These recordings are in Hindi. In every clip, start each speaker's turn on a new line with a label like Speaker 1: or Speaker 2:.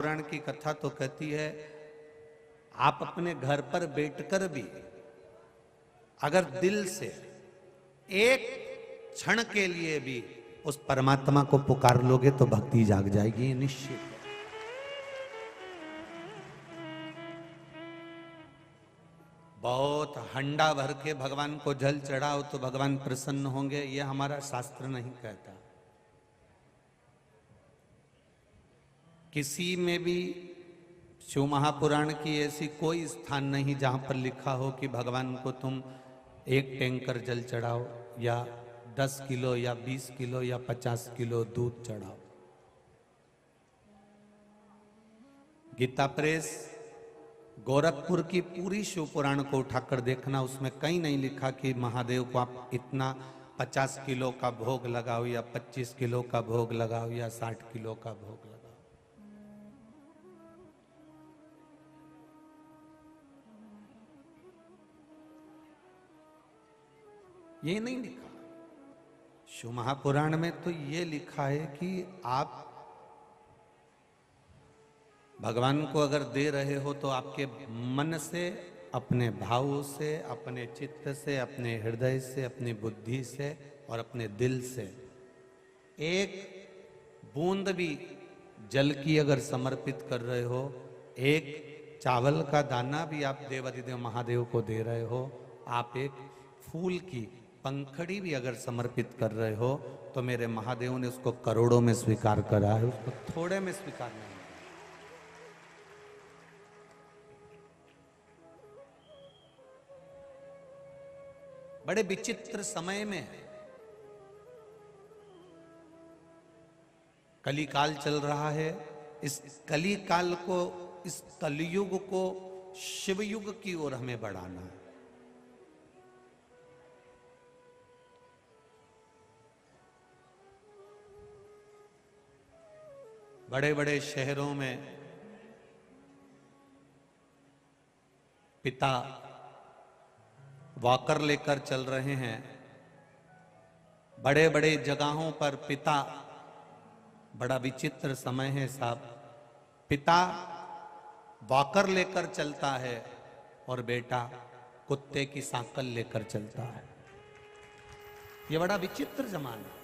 Speaker 1: पुराण की कथा तो कहती है आप अपने घर पर बैठकर भी अगर दिल से एक क्षण के लिए भी उस परमात्मा को पुकार लोगे तो भक्ति जाग जाएगी, ये निश्चित है। बहुत हंडा भर के भगवान को जल चढ़ाओ तो भगवान प्रसन्न होंगे, ये हमारा शास्त्र नहीं कहता। किसी में भी शिव महापुराण की ऐसी कोई स्थान नहीं जहां पर लिखा हो कि भगवान को तुम एक टैंकर जल चढ़ाओ या 10 किलो या 20 किलो या 50 किलो दूध चढ़ाओ। गीता प्रेस गोरखपुर की पूरी शिव पुराण को उठाकर देखना, उसमें कहीं नहीं लिखा कि महादेव को आप इतना 50 किलो का भोग लगाओ या 25 किलो का भोग लगाओ या 60 किलो का भोग लगाओ। ये नहीं लिखा। शिव महापुराण में तो ये लिखा है कि आप भगवान को अगर दे रहे हो तो आपके मन से, अपने भाव से, अपने चित्त से, अपने हृदय से, अपनी बुद्धि से और अपने दिल से एक बूंद भी जल की अगर समर्पित कर रहे हो, एक चावल का दाना भी आप देवाधिदेव महादेव को दे रहे हो, आप एक फूल की पंखड़ी भी अगर समर्पित कर रहे हो तो मेरे महादेव ने उसको करोड़ों में स्वीकार करा है, उसको थोड़े में स्वीकार नहीं। बड़े विचित्र समय में कली काल चल रहा है। इस कली काल को, इस कलयुग को शिव युग की ओर हमें बढ़ाना है। बड़े बड़े शहरों में पिता वॉकर लेकर चल रहे हैं, बड़े बड़े जगहों पर पिता, बड़ा विचित्र समय है साहब, पिता वॉकर लेकर चलता है और बेटा कुत्ते की सांकल लेकर चलता है। ये बड़ा विचित्र जमाना है।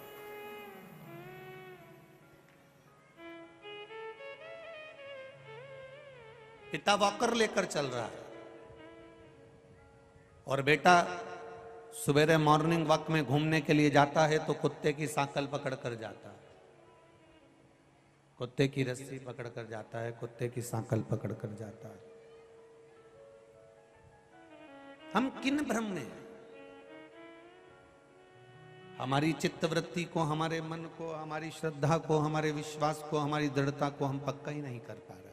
Speaker 1: पिता वॉकर लेकर चल रहा है और बेटा सवेरे मॉर्निंग वॉक में घूमने के लिए जाता है तो कुत्ते की सांकल पकड़कर जाता है, कुत्ते की रस्सी पकड़कर जाता है, कुत्ते की सांकल पकड़कर जाता है। हम किन भ्रम में हैं? हमारी चित्तवृत्ति को, हमारे मन को, हमारी श्रद्धा को, हमारे विश्वास को, हमारी दृढ़ता को हम पक्का ही नहीं कर पा रहे।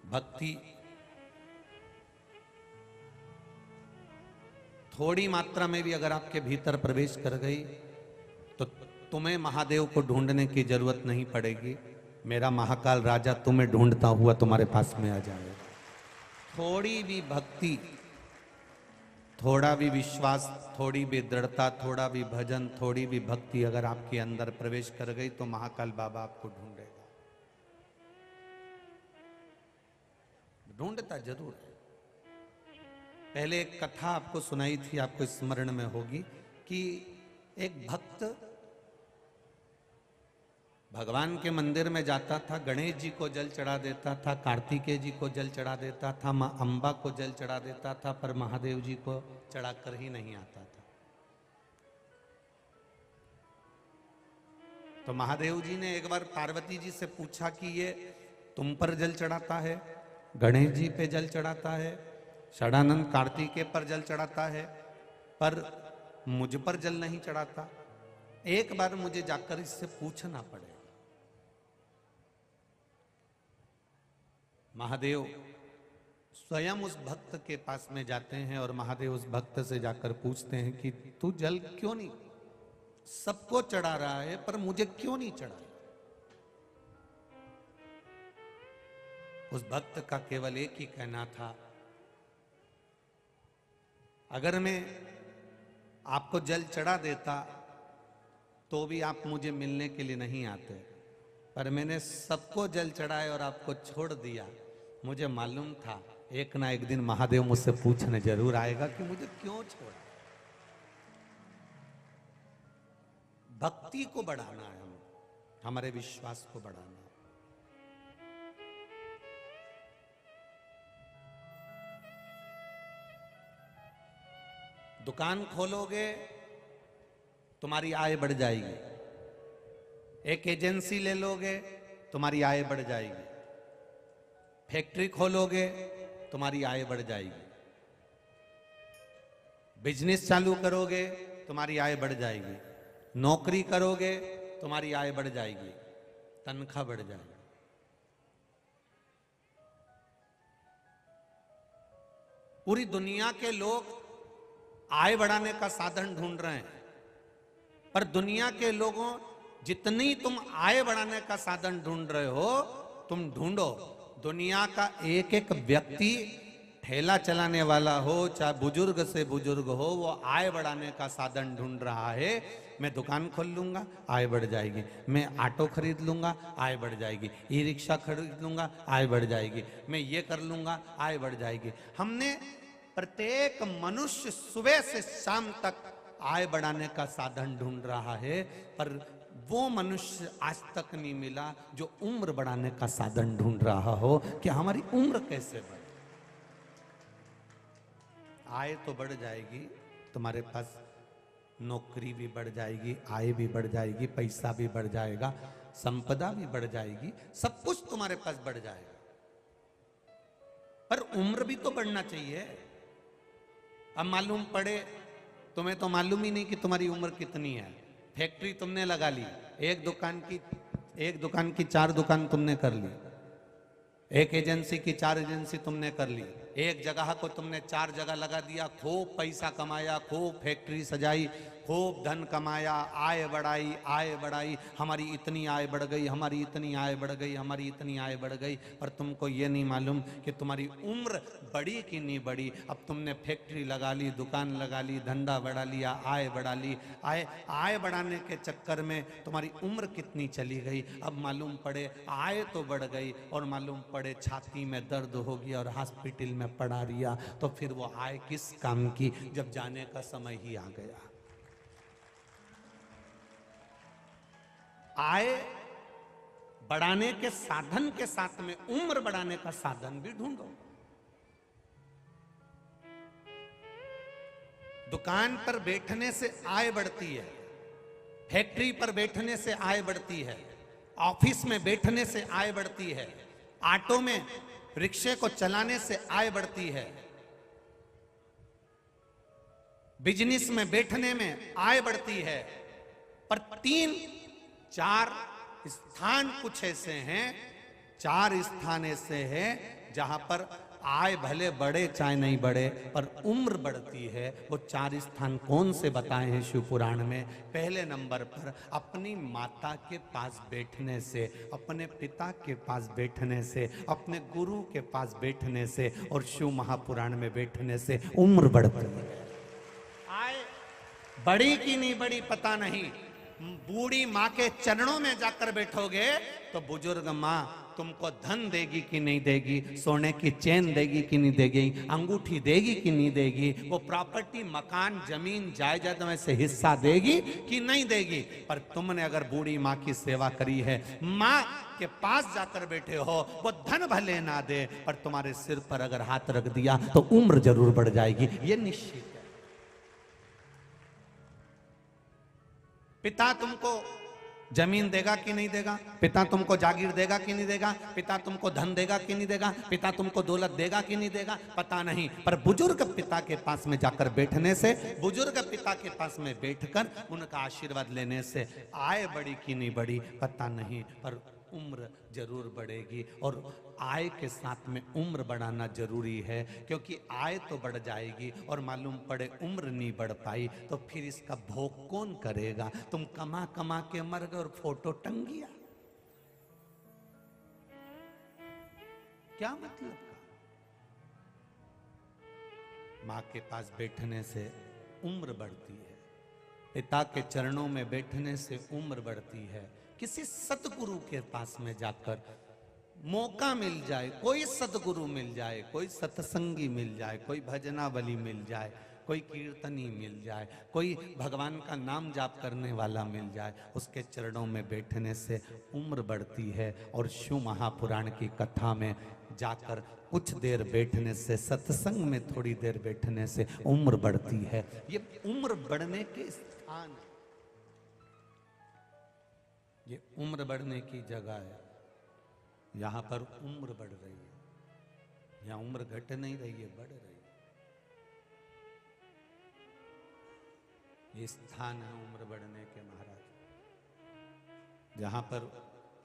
Speaker 1: भक्ति थोड़ी मात्रा में भी अगर आपके भीतर प्रवेश कर गई तो तुम्हें महादेव को ढूंढने की जरूरत नहीं पड़ेगी। मेरा महाकाल राजा तुम्हें ढूंढता हुआ तुम्हारे पास में आ जाएगा। थोड़ी भी भक्ति, थोड़ा भी विश्वास, थोड़ी भी दृढ़ता, थोड़ा भी भजन, थोड़ी भी भक्ति अगर आपके अंदर प्रवेश कर गई तो महाकाल बाबा आपको ढूंढेगा। ढूंढता जरूर है। पहले एक कथा आपको सुनाई थी, आपको स्मरण में होगी कि एक भक्त भगवान के मंदिर में जाता था, गणेश जी को जल चढ़ा देता था, कार्तिकेय जी को जल चढ़ा देता था, मां अंबा को जल चढ़ा देता था, पर महादेव जी को चढ़ाकर ही नहीं आता था। तो महादेव जी ने एक बार पार्वती जी से पूछा कि ये तुम पर जल चढ़ाता है, गणेश जी पे जल चढ़ाता है, षडानंद कार्तिकेय पर जल चढ़ाता है, पर मुझ पर जल नहीं चढ़ाता। एक बार मुझे जाकर इससे पूछना पड़ेगा। महादेव स्वयं उस भक्त के पास में जाते हैं और महादेव उस भक्त से जाकर पूछते हैं कि तू जल क्यों नहीं, सबको चढ़ा रहा है पर मुझे क्यों नहीं चढ़ा। उस भक्त का केवल एक ही कहना था, अगर मैं आपको जल चढ़ा देता तो भी आप मुझे मिलने के लिए नहीं आते, पर मैंने सबको जल चढ़ाए और आपको छोड़ दिया। मुझे मालूम था एक ना एक दिन महादेव मुझसे पूछने जरूर आएगा कि मुझे क्यों छोड़ा। भक्ति को बढ़ाना है, हमारे विश्वास को बढ़ाना है। दुकान खोलोगे तुम्हारी आय बढ़ जाएगी, एक एजेंसी ले लोगे तुम्हारी आय बढ़ जाएगी, फैक्ट्री खोलोगे तुम्हारी आय बढ़ जाएगी, बिजनेस चालू करोगे तुम्हारी आय बढ़ जाएगी, नौकरी करोगे तुम्हारी आय बढ़ जाएगी, तनख्वाह बढ़ जाएगी। पूरी दुनिया के लोग आय बढ़ाने का साधन ढूंढ रहे हैं, पर दुनिया के लोगों जितनी तुम आय बढ़ाने का साधन ढूंढ रहे हो, तुम ढूंढो दुनिया का एक एक व्यक्ति ठेला चलाने वाला हो चाहे बुजुर्ग से बुजुर्ग हो, वो आय बढ़ाने का साधन ढूंढ रहा है। मैं दुकान खोल लूंगा आय बढ़ जाएगी, मैं ऑटो खरीद लूंगा आय बढ़ जाएगी, ई रिक्शा खरीद लूंगा आय बढ़ जाएगी, मैं ये कर लूंगा आय बढ़ जाएगी। हमने प्रत्येक मनुष्य सुबह से शाम तक आय बढ़ाने का साधन ढूंढ रहा है, पर वो मनुष्य आज तक नहीं मिला जो उम्र बढ़ाने का साधन ढूंढ रहा हो कि हमारी उम्र कैसे बढ़े। आय तो बढ़ जाएगी, तुम्हारे पास नौकरी भी बढ़ जाएगी, आय भी बढ़ जाएगी, पैसा भी बढ़ जाएगा, संपदा भी बढ़ जाएगी, सब कुछ तुम्हारे पास बढ़ जाएगा, पर उम्र भी तो बढ़ना चाहिए। अब मालूम पड़े, तुम्हें तो मालूम ही नहीं कि तुम्हारी उम्र कितनी है। फैक्ट्री तुमने लगा ली, एक दुकान की 4 दुकान तुमने कर ली, एक एजेंसी की 4 एजेंसी तुमने कर ली, एक जगह को तुमने 4 जगह लगा दिया, खूब पैसा कमाया, खूब फैक्ट्री सजाई, खूब धन कमाया, आय बढ़ाई, हमारी इतनी आय बढ़ गई, हमारी इतनी आय बढ़ गई, हमारी इतनी आय बढ़ गई, पर तुमको ये नहीं मालूम कि तुम्हारी उम्र बढ़ी कि नहीं बढ़ी। अब तुमने फैक्ट्री लगा ली, दुकान लगा ली, धंधा बढ़ा लिया, आय बढ़ा ली, आय बढ़ाने के चक्कर में तुम्हारी उम्र कितनी चली गई। अब मालूम पड़े आय तो बढ़ गई और मालूम पड़े छाती में दर्द हो गया और हॉस्पिटल में पड़ा रिया, तो फिर वो आय किस काम की जब जाने का समय ही आ गया। आय बढ़ाने के साधन के साथ में उम्र बढ़ाने का साधन भी ढूंढो। दुकान पर बैठने से आय बढ़ती है, फैक्ट्री पर बैठने से आय बढ़ती है, ऑफिस में बैठने से आय बढ़ती है, ऑटो में रिक्शे को चलाने से आय बढ़ती है, बिजनेस में बैठने में आय बढ़ती है, पर 3-4 स्थान कुछ ऐसे हैं, 4 स्थान ऐसे हैं जहां पर आय भले बढ़े चाहे नहीं बढ़े पर उम्र बढ़ती है। वो 4 स्थान कौन से बताए हैं शिव पुराण में? पहले नंबर पर अपनी माता के पास बैठने से, अपने पिता के पास बैठने से, अपने गुरु के पास बैठने से और शिव महापुराण में बैठने से उम्र बढ़ती है। आय बड़ी की नहीं बड़ी पता नहीं, बूढ़ी माँ के चरणों में जाकर बैठोगे तो बुजुर्ग माँ तुमको धन देगी कि नहीं देगी, सोने की चेन देगी कि नहीं देगी, अंगूठी देगी कि नहीं देगी, वो प्रॉपर्टी मकान जमीन जायदाद में से हिस्सा देगी कि नहीं देगी। पर तुमने अगर बूढ़ी माँ की सेवा करी है, माँ के पास जाकर बैठे हो, वो धन भले ना दे पर तुम्हारे सिर पर अगर हाथ रख दिया तो उम्र जरूर बढ़ जाएगी, ये निश्चित है। पिता तुमको जमीन देगा कि नहीं देगा, पिता तुमको जागीर देगा कि नहीं देगा, पिता तुमको धन देगा कि नहीं देगा, पिता तुमको दौलत देगा कि नहीं देगा, पता नहीं। पर बुजुर्ग पिता के पास में जाकर बैठने से, बुजुर्ग पिता के पास में बैठकर उनका आशीर्वाद लेने से आय बढ़ी कि नहीं बढ़ी पता नहीं, पर उम्र जरूर बढ़ेगी। और आय के साथ में उम्र बढ़ाना जरूरी है, क्योंकि आय तो बढ़ जाएगी और मालूम पड़े उम्र नहीं बढ़ पाई तो फिर इसका भोग कौन करेगा? तुम कमा कमा के मर गए और फोटो टंग गया, क्या मतलब का? माँ के पास बैठने से उम्र बढ़ती है, पिता के चरणों में बैठने से उम्र बढ़ती है। किसी सतगुरु के पास में जाकर मौका मिल जाए, कोई सतगुरु मिल जाए, कोई सत्संगी मिल जाए, कोई भजनावली मिल जाए, कोई कीर्तनी मिल जाए, कोई भगवान का नाम जाप करने वाला मिल जाए, उसके चरणों में बैठने से उम्र बढ़ती है। और शिव महापुराण की कथा में जाकर कुछ देर बैठने से, सत्संग में थोड़ी देर बैठने से उम्र बढ़ती है। ये उम्र बढ़ने के स्थान, ये उम्र बढ़ने की जगह है। यहां पर उम्र बढ़ रही है, यहां उम्र घट नहीं रही है, बढ़ रही है। ये स्थान है उम्र बढ़ने के महाराज, जहां पर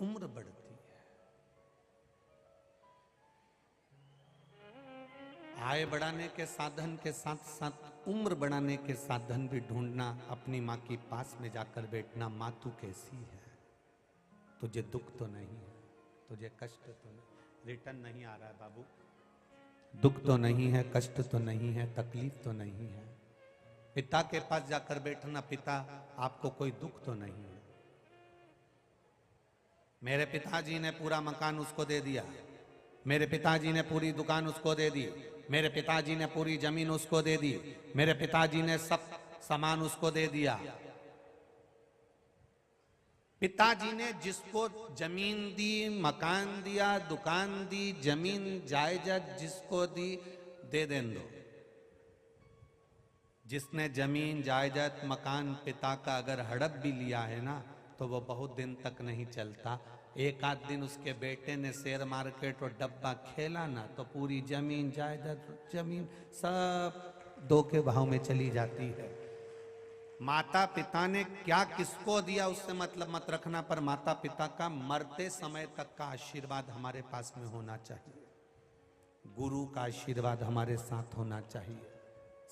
Speaker 1: उम्र बढ़ती है। आय बढ़ाने के साधन के साथ साथ उम्र बढ़ाने के साधन भी ढूंढना, अपनी मां के पास में जाकर बैठना। मां तू कैसी है, तुझे दुख तो नहीं है, तुझे कष्ट तो नहीं, रिटर्न नहीं आ रहा है बाबू, दुख तो नहीं है, कष्ट तो नहीं है, तकलीफ तो नहीं है। पिता के पास जाकर बैठना, पिता आपको कोई दुख तो नहीं है। मेरे पिताजी ने पूरा मकान उसको दे दिया, मेरे पिताजी ने पूरी दुकान उसको दे दी, मेरे पिताजी ने पूरी जमीन उसको दे दी, मेरे पिताजी ने सब सामान उसको दे दिया। पिताजी ने जिसको जमीन दी, मकान दिया, दुकान दी, जमीन जायदाद जिसको दी, दे दें दो। जिसने जमीन जायदाद मकान पिता का अगर हड़प भी लिया है ना, तो वो बहुत दिन तक नहीं चलता। एक आध दिन उसके बेटे ने शेयर मार्केट और डब्बा खेला ना, तो पूरी जमीन जायदाद, जमीन सब दो के भाव में चली जाती है। माता पिता ने क्या किसको दिया उससे मतलब मत रखना, पर माता पिता का मरते समय तक का आशीर्वाद हमारे पास में होना चाहिए। गुरु का आशीर्वाद हमारे साथ होना चाहिए,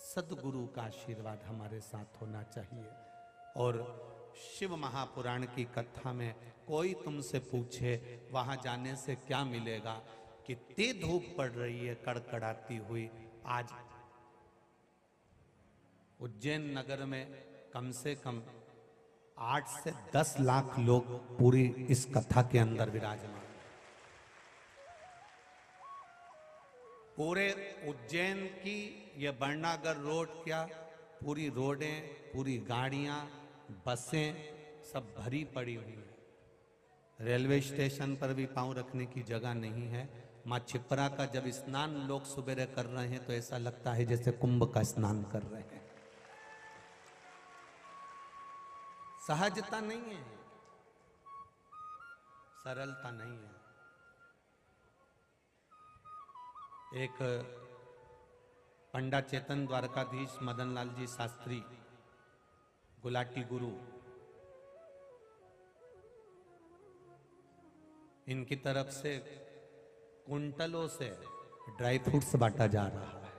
Speaker 1: सदगुरु का आशीर्वाद हमारे साथ होना चाहिए। और शिव महापुराण की कथा में कोई तुमसे पूछे वहां जाने से क्या मिलेगा, कितनी धूप पड़ रही है कड़कड़ाती हुई। आज उज्जैन नगर में कम से कम 8 से 10 लाख लोग पूरी इस कथा के अंदर विराजमान। पूरे उज्जैन की ये बरनागर रोड, क्या पूरी रोडें, पूरी गाड़ियां, बसें सब भरी पड़ी हुई है। रेलवे स्टेशन पर भी पांव रखने की जगह नहीं है। माँ छिपरा का जब स्नान लोग सुबह कर रहे हैं तो ऐसा लगता है जैसे कुंभ का स्नान कर रहे हैं। सहजता नहीं है, सरलता नहीं है। एक पंडित चेतन द्वारकाधीश मदन लाल जी शास्त्री, गुलाटी गुरु, इनकी तरफ से कुंटलों से ड्राई फ्रूट्स बांटा जा रहा है।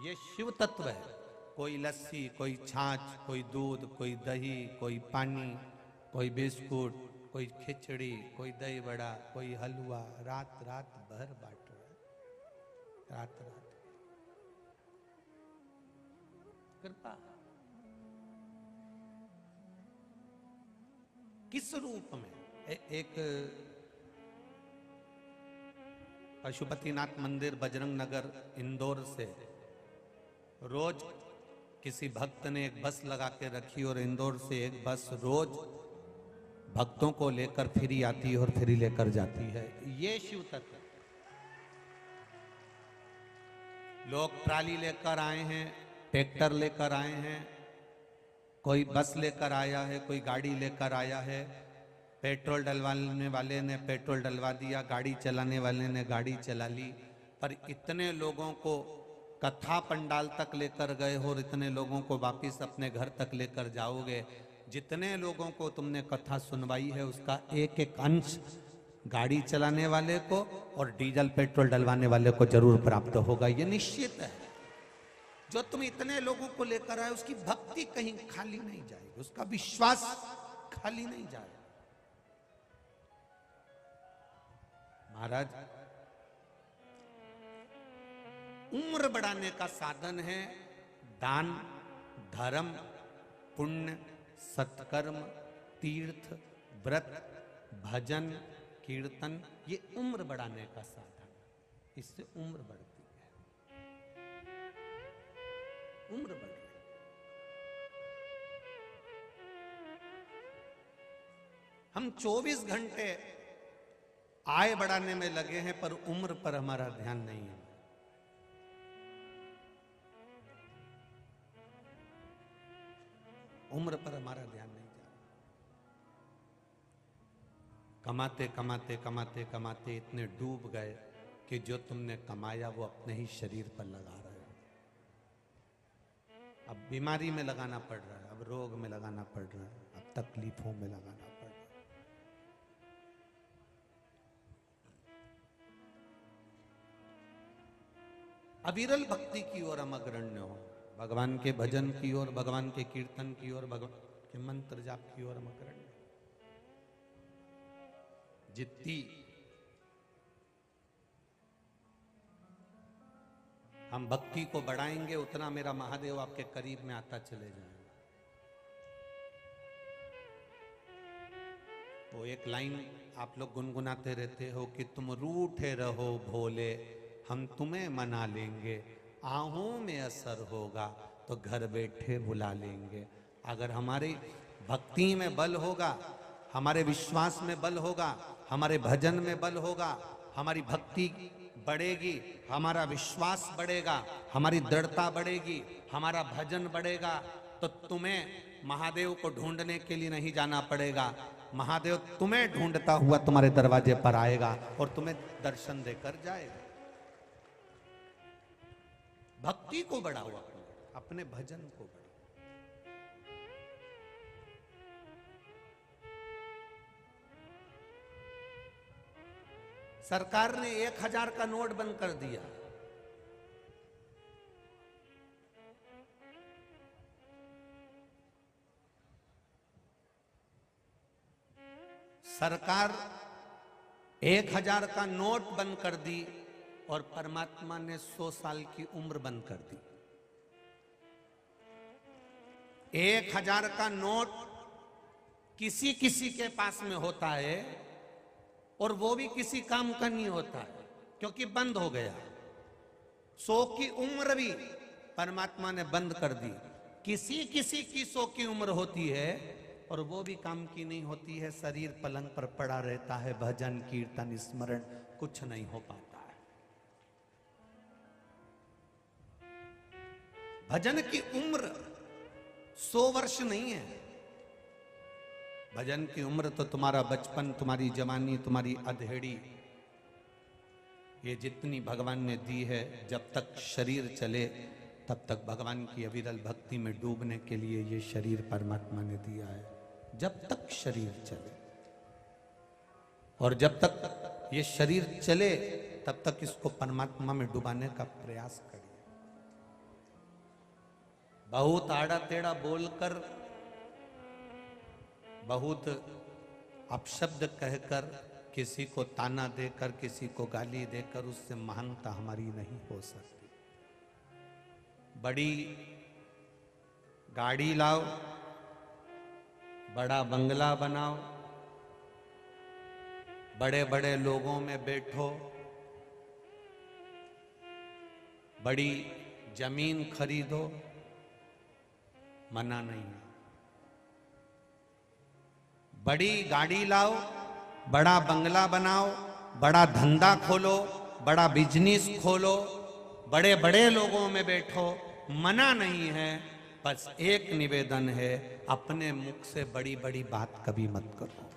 Speaker 1: ये शिव तत्व है। कोई लस्सी, कोई छाछ, कोई दूध, कोई दही, कोई पानी, कोई बिस्कुट, कोई खिचड़ी, कोई दही बड़ा, कोई हलवा, रात रात भर बांट रहा है, रात रात। कृपा किस रूप में? एक पशुपतिनाथ मंदिर बजरंग नगर इंदौर से रोज किसी भक्त ने एक बस लगा के रखी और इंदौर से एक बस रोज भक्तों को लेकर फ्री आती है और फ्री लेकर जाती है। ये शिव तत्व। लोग ट्राली लेकर आए हैं, ट्रैक्टर लेकर आए हैं, कोई बस लेकर आया है, कोई गाड़ी लेकर आया है। पेट्रोल डलवाने वाले ने पेट्रोल डलवा दिया, गाड़ी चलाने वाले ने गाड़ी चला ली, पर इतने लोगों को कथा पंडाल तक लेकर गए हो और इतने लोगों को वापिस अपने घर तक लेकर जाओगे। जितने लोगों को तुमने कथा सुनवाई है उसका एक एक अंश गाड़ी चलाने वाले को और डीजल पेट्रोल डलवाने वाले को जरूर प्राप्त होगा, ये निश्चित है। जो तुम इतने लोगों को लेकर आए उसकी भक्ति कहीं खाली नहीं जाएगी, उसका विश्वास खाली नहीं जाएगा। महाराज, उम्र बढ़ाने का साधन है दान, धर्म, पुण्य, सत्कर्म, तीर्थ, व्रत, भजन, कीर्तन, ये उम्र बढ़ाने का साधन, इससे उम्र बढ़ती है, उम्र बढ़ रही। हम 24 घंटे आय बढ़ाने में लगे हैं, पर उम्र पर हमारा ध्यान नहीं है। उम्र पर हमारा ध्यान नहीं जा रहा। कमाते कमाते कमाते कमाते इतने डूब गए कि जो तुमने कमाया वो अपने ही शरीर पर लगा रहे हो। अब बीमारी में लगाना पड़ रहा है, अब रोग में लगाना पड़ रहा है, अब तकलीफों में लगाना पड़ रहा है। अविरल भक्ति की ओर हम अग्रण्य हो, भगवान के भजन की ओर, भगवान के कीर्तन की ओर, भगवान के मंत्र जाप की ओर हम अग्रण्य। जितनी हम भक्ति को बढ़ाएंगे उतना मेरा महादेव आपके करीब में आता चले जाएगा। वो एक लाइन आप लोग गुनगुनाते रहते हो कि तुम रूठे रहो भोले, हम तुम्हें मना लेंगे, आहों में असर होगा तो घर बैठे बुला लेंगे। अगर हमारी भक्ति में बल होगा, हमारे विश्वास में बल होगा, हमारे भजन में बल होगा, हमारी भक्ति बढ़ेगी, हमारा विश्वास बढ़ेगा, हमारी दृढ़ता बढ़ेगी, हमारा भजन बढ़ेगा, तो तुम्हें महादेव को ढूंढने के लिए नहीं जाना पड़ेगा। महादेव तुम्हें ढूंढता हुआ तुम्हारे दरवाजे पर आएगा और तुम्हें दर्शन देकर जाएगा। भक्ति को बढ़ाओ, अपने भजन को बढ़ाओ। सरकार ने 1000 का नोट बंद कर दिया। सरकार 1000 का नोट बंद कर दी और परमात्मा ने 100 साल की उम्र बंद कर दी। 1000 का नोट किसी किसी के पास में होता है और वो भी किसी काम का नहीं होता है, क्योंकि बंद हो गया। 100 की उम्र भी परमात्मा ने बंद कर दी। किसी किसी की 100 की उम्र होती है और वो भी काम की नहीं होती है, शरीर पलंग पर पड़ा रहता है, भजन कीर्तन स्मरण कुछ नहीं हो पाता है। भजन की उम्र 100 वर्ष नहीं है। भजन की उम्र तो तुम्हारा बचपन, तुम्हारी जवानी, तुम्हारी अधेड़ी, ये जितनी भगवान ने दी है, जब तक शरीर चले तब तक भगवान की अविरल भक्ति में डूबने के लिए ये शरीर परमात्मा ने दिया है। जब तक शरीर चले, और जब तक ये शरीर चले तब तक इसको परमात्मा में डुबाने का प्रयास करिए। बहुत आड़ा टेढ़ा बोलकर, बहुत अपशब्द कहकर, किसी को ताना देकर, किसी को गाली देकर उससे महानता हमारी नहीं हो सकती। बड़ी गाड़ी लाओ, बड़ा बंगला बनाओ, बड़े बड़े लोगों में बैठो, बड़ी जमीन खरीदो, मना नहीं है। बड़ी गाड़ी लाओ, बड़ा बंगला बनाओ, बड़ा धंधा खोलो, बड़ा बिजनेस खोलो, बड़े बड़े लोगों में बैठो, मना नहीं है। बस एक निवेदन है, अपने मुख से बड़ी बड़ी बात कभी मत करो।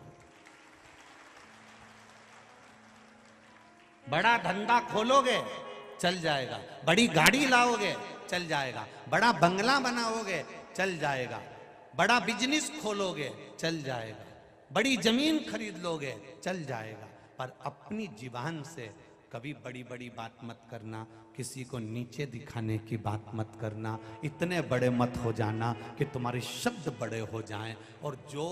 Speaker 1: बड़ा धंधा खोलोगे चल जाएगा, बड़ी गाड़ी लाओगे चल जाएगा, बड़ा बंगला बनाओगे चल जाएगा, बड़ा बिजनेस खोलोगे चल जाएगा, बड़ी जमीन खरीद लोगे चल जाएगा, पर अपनी जीवान से कभी बड़ी बड़ी बात मत करना, किसी को नीचे दिखाने की बात मत करना, इतने बड़े मत हो जाना कि तुम्हारे शब्द बड़े हो जाएं और जो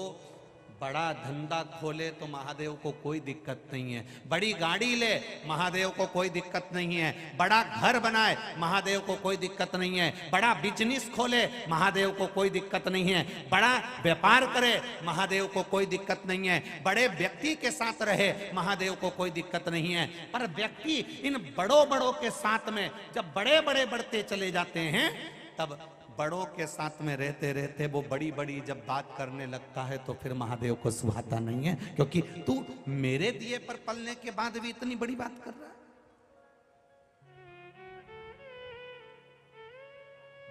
Speaker 1: बड़ा धंधा खोले तो महादेव को कोई दिक्कत नहीं है, बड़ी गाड़ी ले महादेव को कोई दिक्कत नहीं है, बड़ा घर बनाए महादेव को कोई दिक्कत नहीं है, बड़ा बिजनेस खोले महादेव को कोई दिक्कत नहीं है, बड़ा व्यापार करे महादेव को कोई दिक्कत नहीं है, बड़े व्यक्ति के साथ रहे महादेव को कोई दिक्कत नहीं है। पर व्यक्ति इन बड़ों बड़ों के साथ में जब बड़े बड़े बढ़ते चले जाते हैं, तब बड़ों के साथ में रहते रहते वो बड़ी बड़ी जब बात करने लगता है तो फिर महादेव को सुहाता नहीं है, क्योंकि तू मेरे दिए पर पलने के बाद भी इतनी बड़ी बात कर रहा है।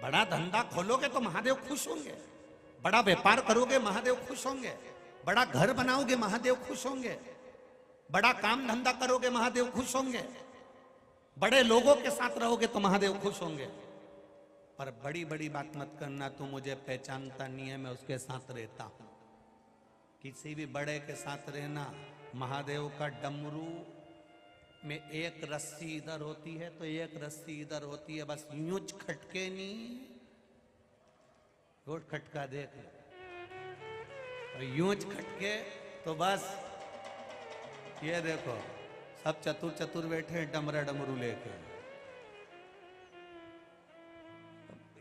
Speaker 1: बड़ा धंधा खोलोगे तो महादेव खुश होंगे, बड़ा व्यापार करोगे महादेव खुश होंगे, बड़ा घर बनाओगे महादेव खुश होंगे, बड़ा काम धंधा करोगे महादेव खुश होंगे, बड़े लोगों के साथ रहोगे तो महादेव खुश होंगे। पर बड़ी बड़ी बात मत करना, तू मुझे पहचानता नहीं है, मैं उसके साथ रहता हूं। किसी भी बड़े के साथ रहना, महादेव का डमरू में एक रस्सी इधर होती है तो एक रस्सी इधर होती है, बस यूं खटके नहीं, रोज खटका देख लो, यूं खटके तो बस ये देखो सब चतुर चतुर बैठे हैं डमरा डमरू लेके,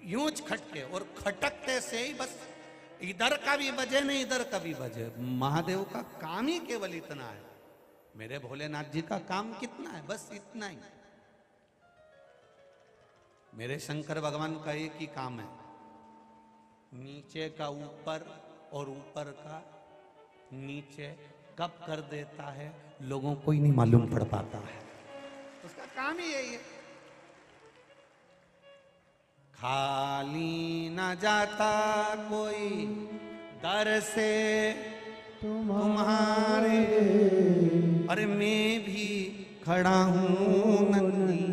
Speaker 1: यूं खटके और खटकते से ही बस इधर का भी बजे नहीं इधर का भी बजे। महादेव का काम ही केवल इतना है, मेरे भोलेनाथ जी का काम कितना है, बस इतना ही। मेरे शंकर भगवान का एक ही काम है, नीचे का ऊपर और ऊपर का नीचे कब कर देता है लोगों को ही नहीं मालूम पड़ पाता है, उसका काम ही यही है। खाली न जाता कोई दर से तुम्हारे, अरे मैं भी खड़ा हूँ नंदी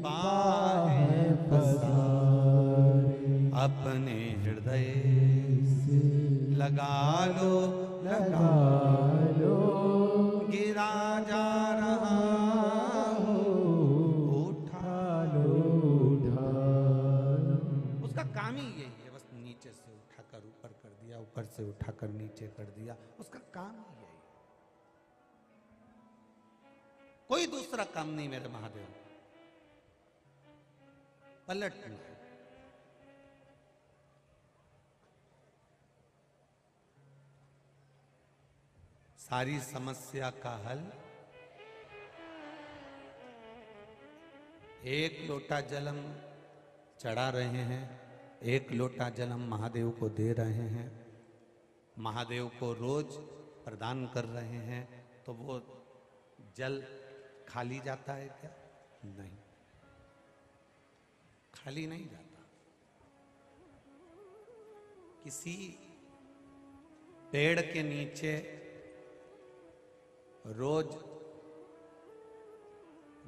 Speaker 1: बाहें पसारे, अपने हृदय से लगा लो गिरा जा रहा हो, उठा लो उसका काम ही यही है, बस नीचे से उठाकर ऊपर कर दिया, ऊपर से उठाकर नीचे कर दिया, उसका काम ही यही, कोई दूसरा काम नहीं मेरे महादेव। पलट नहीं, सारी समस्या का हल एक लोटा जल हम चढ़ा रहे हैं, एक लोटा जल हम महादेव को दे रहे हैं, महादेव को रोज प्रदान कर रहे हैं, तो वो जल खाली जाता है क्या? नहीं, खाली नहीं जाता। किसी पेड़ के नीचे रोज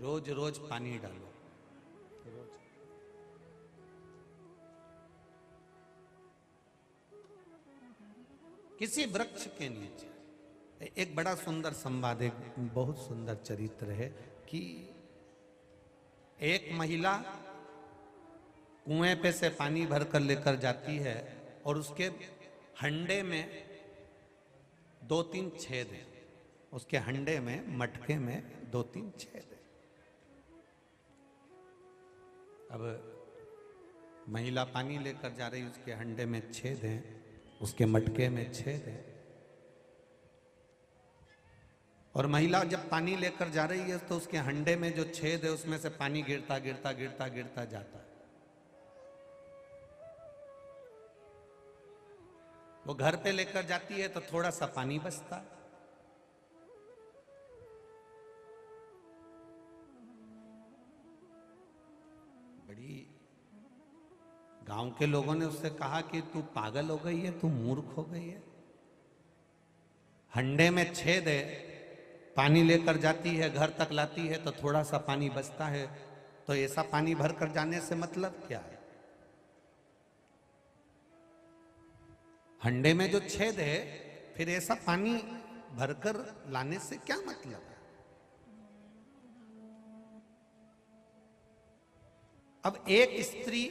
Speaker 1: रोज रोज पानी डालो, रोज। किसी वृक्ष के नीचे, एक बड़ा सुंदर संवाद, एक बहुत सुंदर चरित्र है कि एक महिला कुएं पे से पानी भरकर लेकर जाती है और उसके हंडे में 2-3 छेद हैं, उसके हंडे में मटके में 2-3 छेद हैं। अब महिला पानी लेकर जा रही, उसके हंडे में छेद हैं, उसके मटके में छेद हैं, और महिला जब पानी लेकर जा रही है तो उसके हंडे में जो छेद है उसमें से पानी गिरता गिरता गिरता गिरता जाता है। वो घर पे लेकर जाती है तो थोड़ा सा पानी बचता है, बड़ी गांव के लोगों ने उससे कहा कि तू पागल हो गई है, तू मूर्ख हो गई है, हंडे में छेद है, पानी लेकर जाती है, घर तक लाती है तो थोड़ा सा पानी बचता है, तो ऐसा पानी भर कर जाने से मतलब क्या है? हंडे में जो छेद है फिर ऐसा पानी भरकर लाने से क्या मतलब है? अब एक स्त्री,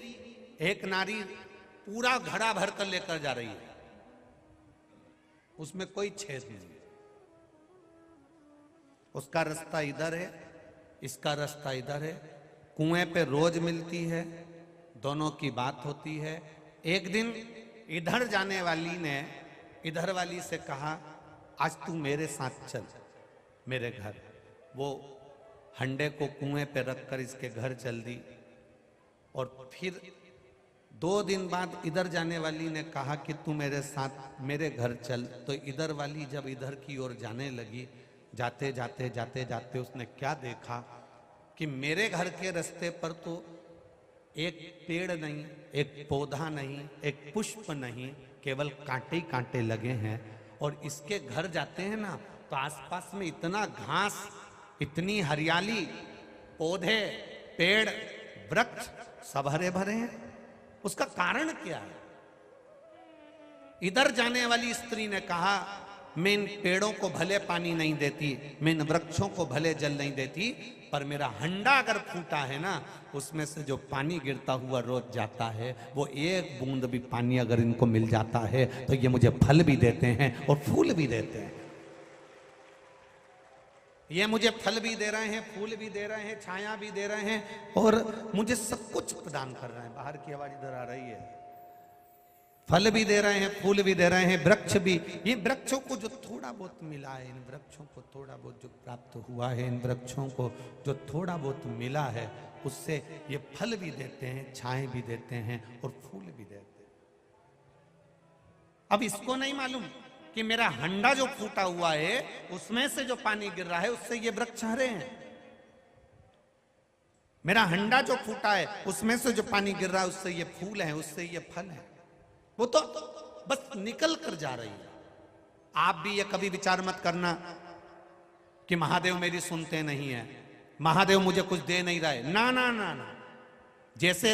Speaker 1: एक नारी पूरा घड़ा भरकर लेकर जा रही है, उसमें कोई छेद नहीं। उसका रास्ता इधर है, इसका रास्ता इधर है। कुएं पे रोज मिलती है, दोनों की बात होती है। एक दिन इधर जाने वाली ने इधर वाली से कहा, आज तू मेरे साथ चल मेरे घर। वो हंडे को कुएं पे रखकर इसके घर चल दी। और फिर 2 दिन बाद इधर जाने वाली ने कहा कि तू मेरे साथ मेरे घर चल। तो इधर वाली जब इधर की ओर जाने लगी, जाते जाते जाते जाते उसने क्या देखा कि मेरे घर के रास्ते पर तो एक पेड़ नहीं, एक पौधा नहीं, एक पुष्प नहीं, केवल कांटे ही कांटे लगे हैं। और इसके घर जाते हैं ना तो आसपास में इतना घास, इतनी हरियाली, पौधे, पेड़, वृक्ष सब हरे भरे हैं। उसका कारण क्या है? इधर जाने वाली स्त्री ने कहा, मैं इन पेड़ों को भले पानी नहीं देती, मैं इन वृक्षों को भले जल नहीं देती, पर मेरा हंडा अगर फूटा है ना, उसमें से जो पानी गिरता हुआ रोज जाता है, वो एक बूंद भी पानी अगर इनको मिल जाता है तो ये मुझे फल भी देते हैं और फूल भी देते हैं। ये मुझे फल भी दे रहे हैं, फूल भी दे रहे हैं, छाया भी दे रहे हैं और मुझे सब कुछ प्रदान कर रहे हैं। बाहर की आवाज इधर आ रही है। फल भी दे रहे हैं, फूल भी दे रहे हैं, वृक्ष भी। ये वृक्षों को जो थोड़ा बहुत मिला है, इन वृक्षों को थोड़ा बहुत जो प्राप्त हुआ है, इन वृक्षों को जो थोड़ा बहुत मिला है, उससे ये फल भी देते हैं, छाए भी देते हैं और फूल भी देते हैं। अब इसको नहीं मालूम कि मेरा हंडा जो फूटा हुआ है, उसमें से जो पानी गिर रहा है, उससे ये वृक्ष हरे हैं। मेरा हंडा जो फूटा है, उसमें से जो पानी गिर रहा है, उससे ये फूल है, उससे ये फल है। वो तो बस निकल कर जा रही है। आप भी ये कभी विचार मत करना कि महादेव मेरी सुनते नहीं है, महादेव मुझे कुछ दे नहीं रहा है। ना ना ना ना, जैसे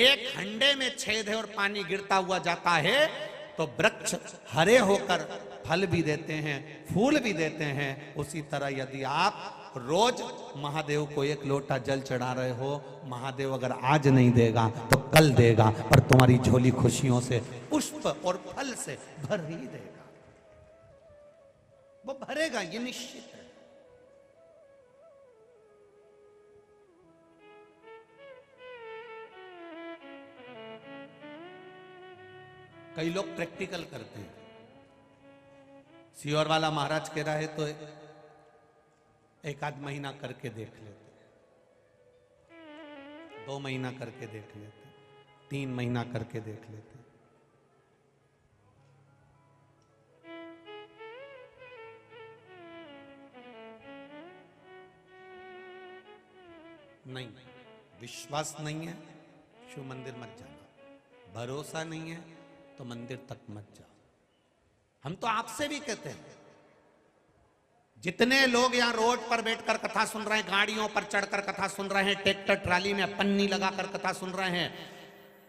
Speaker 1: एक हंडे में छेद है और पानी गिरता हुआ जाता है, तो वृक्ष हरे होकर फल भी देते हैं, फूल भी देते हैं। उसी तरह यदि आप रोज महादेव को एक लोटा जल चढ़ा रहे हो, महादेव अगर आज नहीं देगा तो कल देगा, पर तुम्हारी झोली खुशियों से, पुष्प और फल से भर ही देगा। वो भरेगा, ये निश्चित है। कई लोग प्रैक्टिकल करते हैं। सियोर वाला महाराज कह रहा है तो एक आध महीना करके देख लेते, 2 महीना करके देख लेते, 3 महीना करके देख लेते। नहीं, विश्वास नहीं है, शिव मंदिर मत जाना। भरोसा नहीं है तो मंदिर तक मत जाओ। हम तो आपसे भी कहते हैं, जितने लोग यहां रोड पर बैठकर कथा सुन रहे हैं, गाड़ियों पर चढ़कर कथा सुन रहे हैं, ट्रैक्टर ट्राली में पन्नी लगाकर कथा सुन रहे हैं,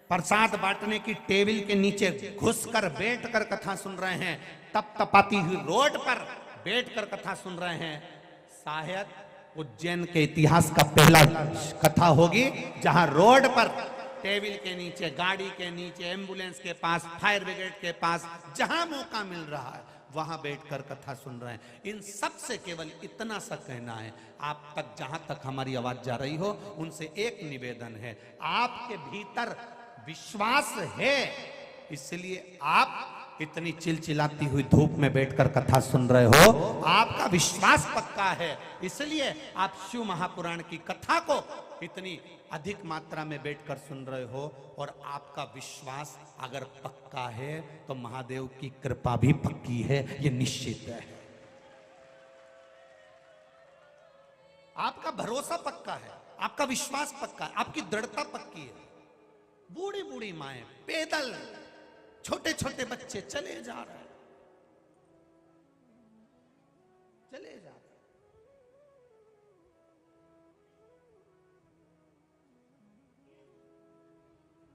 Speaker 1: प्रसाद बांटने की टेबल के नीचे घुसकर बैठकर कथा सुन रहे हैं, तप तपाती हुई रोड पर बैठकर कथा सुन रहे हैं, शायद उज्जैन के इतिहास का पहला कथा होगी जहां रोड पर टेबल के नीचे, गाड़ी के नीचे, एम्बुलेंस के पास, फायर ब्रिगेड के पास, जहां मौका मिल रहा है वहां बैठकर कथा सुन रहे हैं। इन सब से केवल इतना सा कहना है, आप तक जहां तक हमारी आवाज जा रही हो, उनसे एक निवेदन है, आपके भीतर विश्वास है, इसलिए आप इतनी चिलचिलाती हुई धूप में बैठकर कथा सुन रहे हो। आपका विश्वास पक्का है, इसलिए आप शिव महापुराण की कथा को इतनी अधिक मात्रा में बैठकर सुन रहे हो। और आपका विश्वास अगर पक्का है तो महादेव की कृपा भी पक्की है, ये निश्चित है। आपका भरोसा पक्का है, आपका विश्वास पक्का है, आपकी दृढ़ता पक्की है। बूढ़ी बूढ़ी माएं पैदल, छोटे छोटे बच्चे चले जा रहे हैं, चले जा रहे हैं।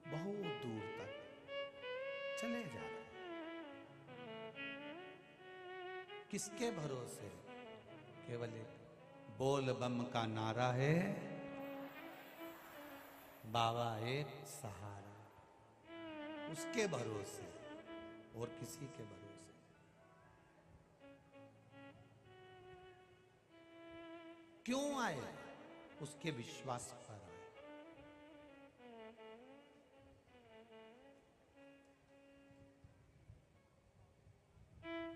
Speaker 1: बहुत दूर तक चले जा रहे हैं। किसके भरोसे? केवल एक बोल बम का नारा है, बाबा एक सहारा, उसके भरोसे और किसी के भरोसे। क्यों आए? उसके विश्वास पर आए।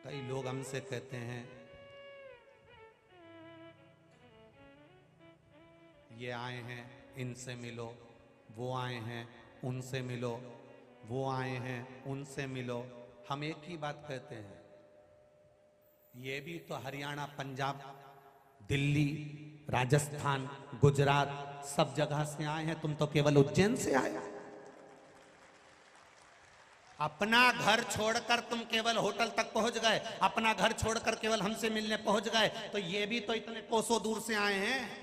Speaker 1: कई लोग हमसे कहते हैं ये आए हैं इनसे मिलो, वो आए हैं उनसे मिलो, वो आए हैं उनसे मिलो। हम एक ही बात कहते हैं, ये भी तो हरियाणा, पंजाब, दिल्ली, राजस्थान, गुजरात सब जगह से आए हैं, तुम तो केवल उज्जैन से आए। अपना घर छोड़कर तुम केवल होटल तक पहुंच गए, अपना घर छोड़कर केवल हमसे मिलने पहुंच गए, तो ये भी तो इतने कोसों दूर से आए हैं।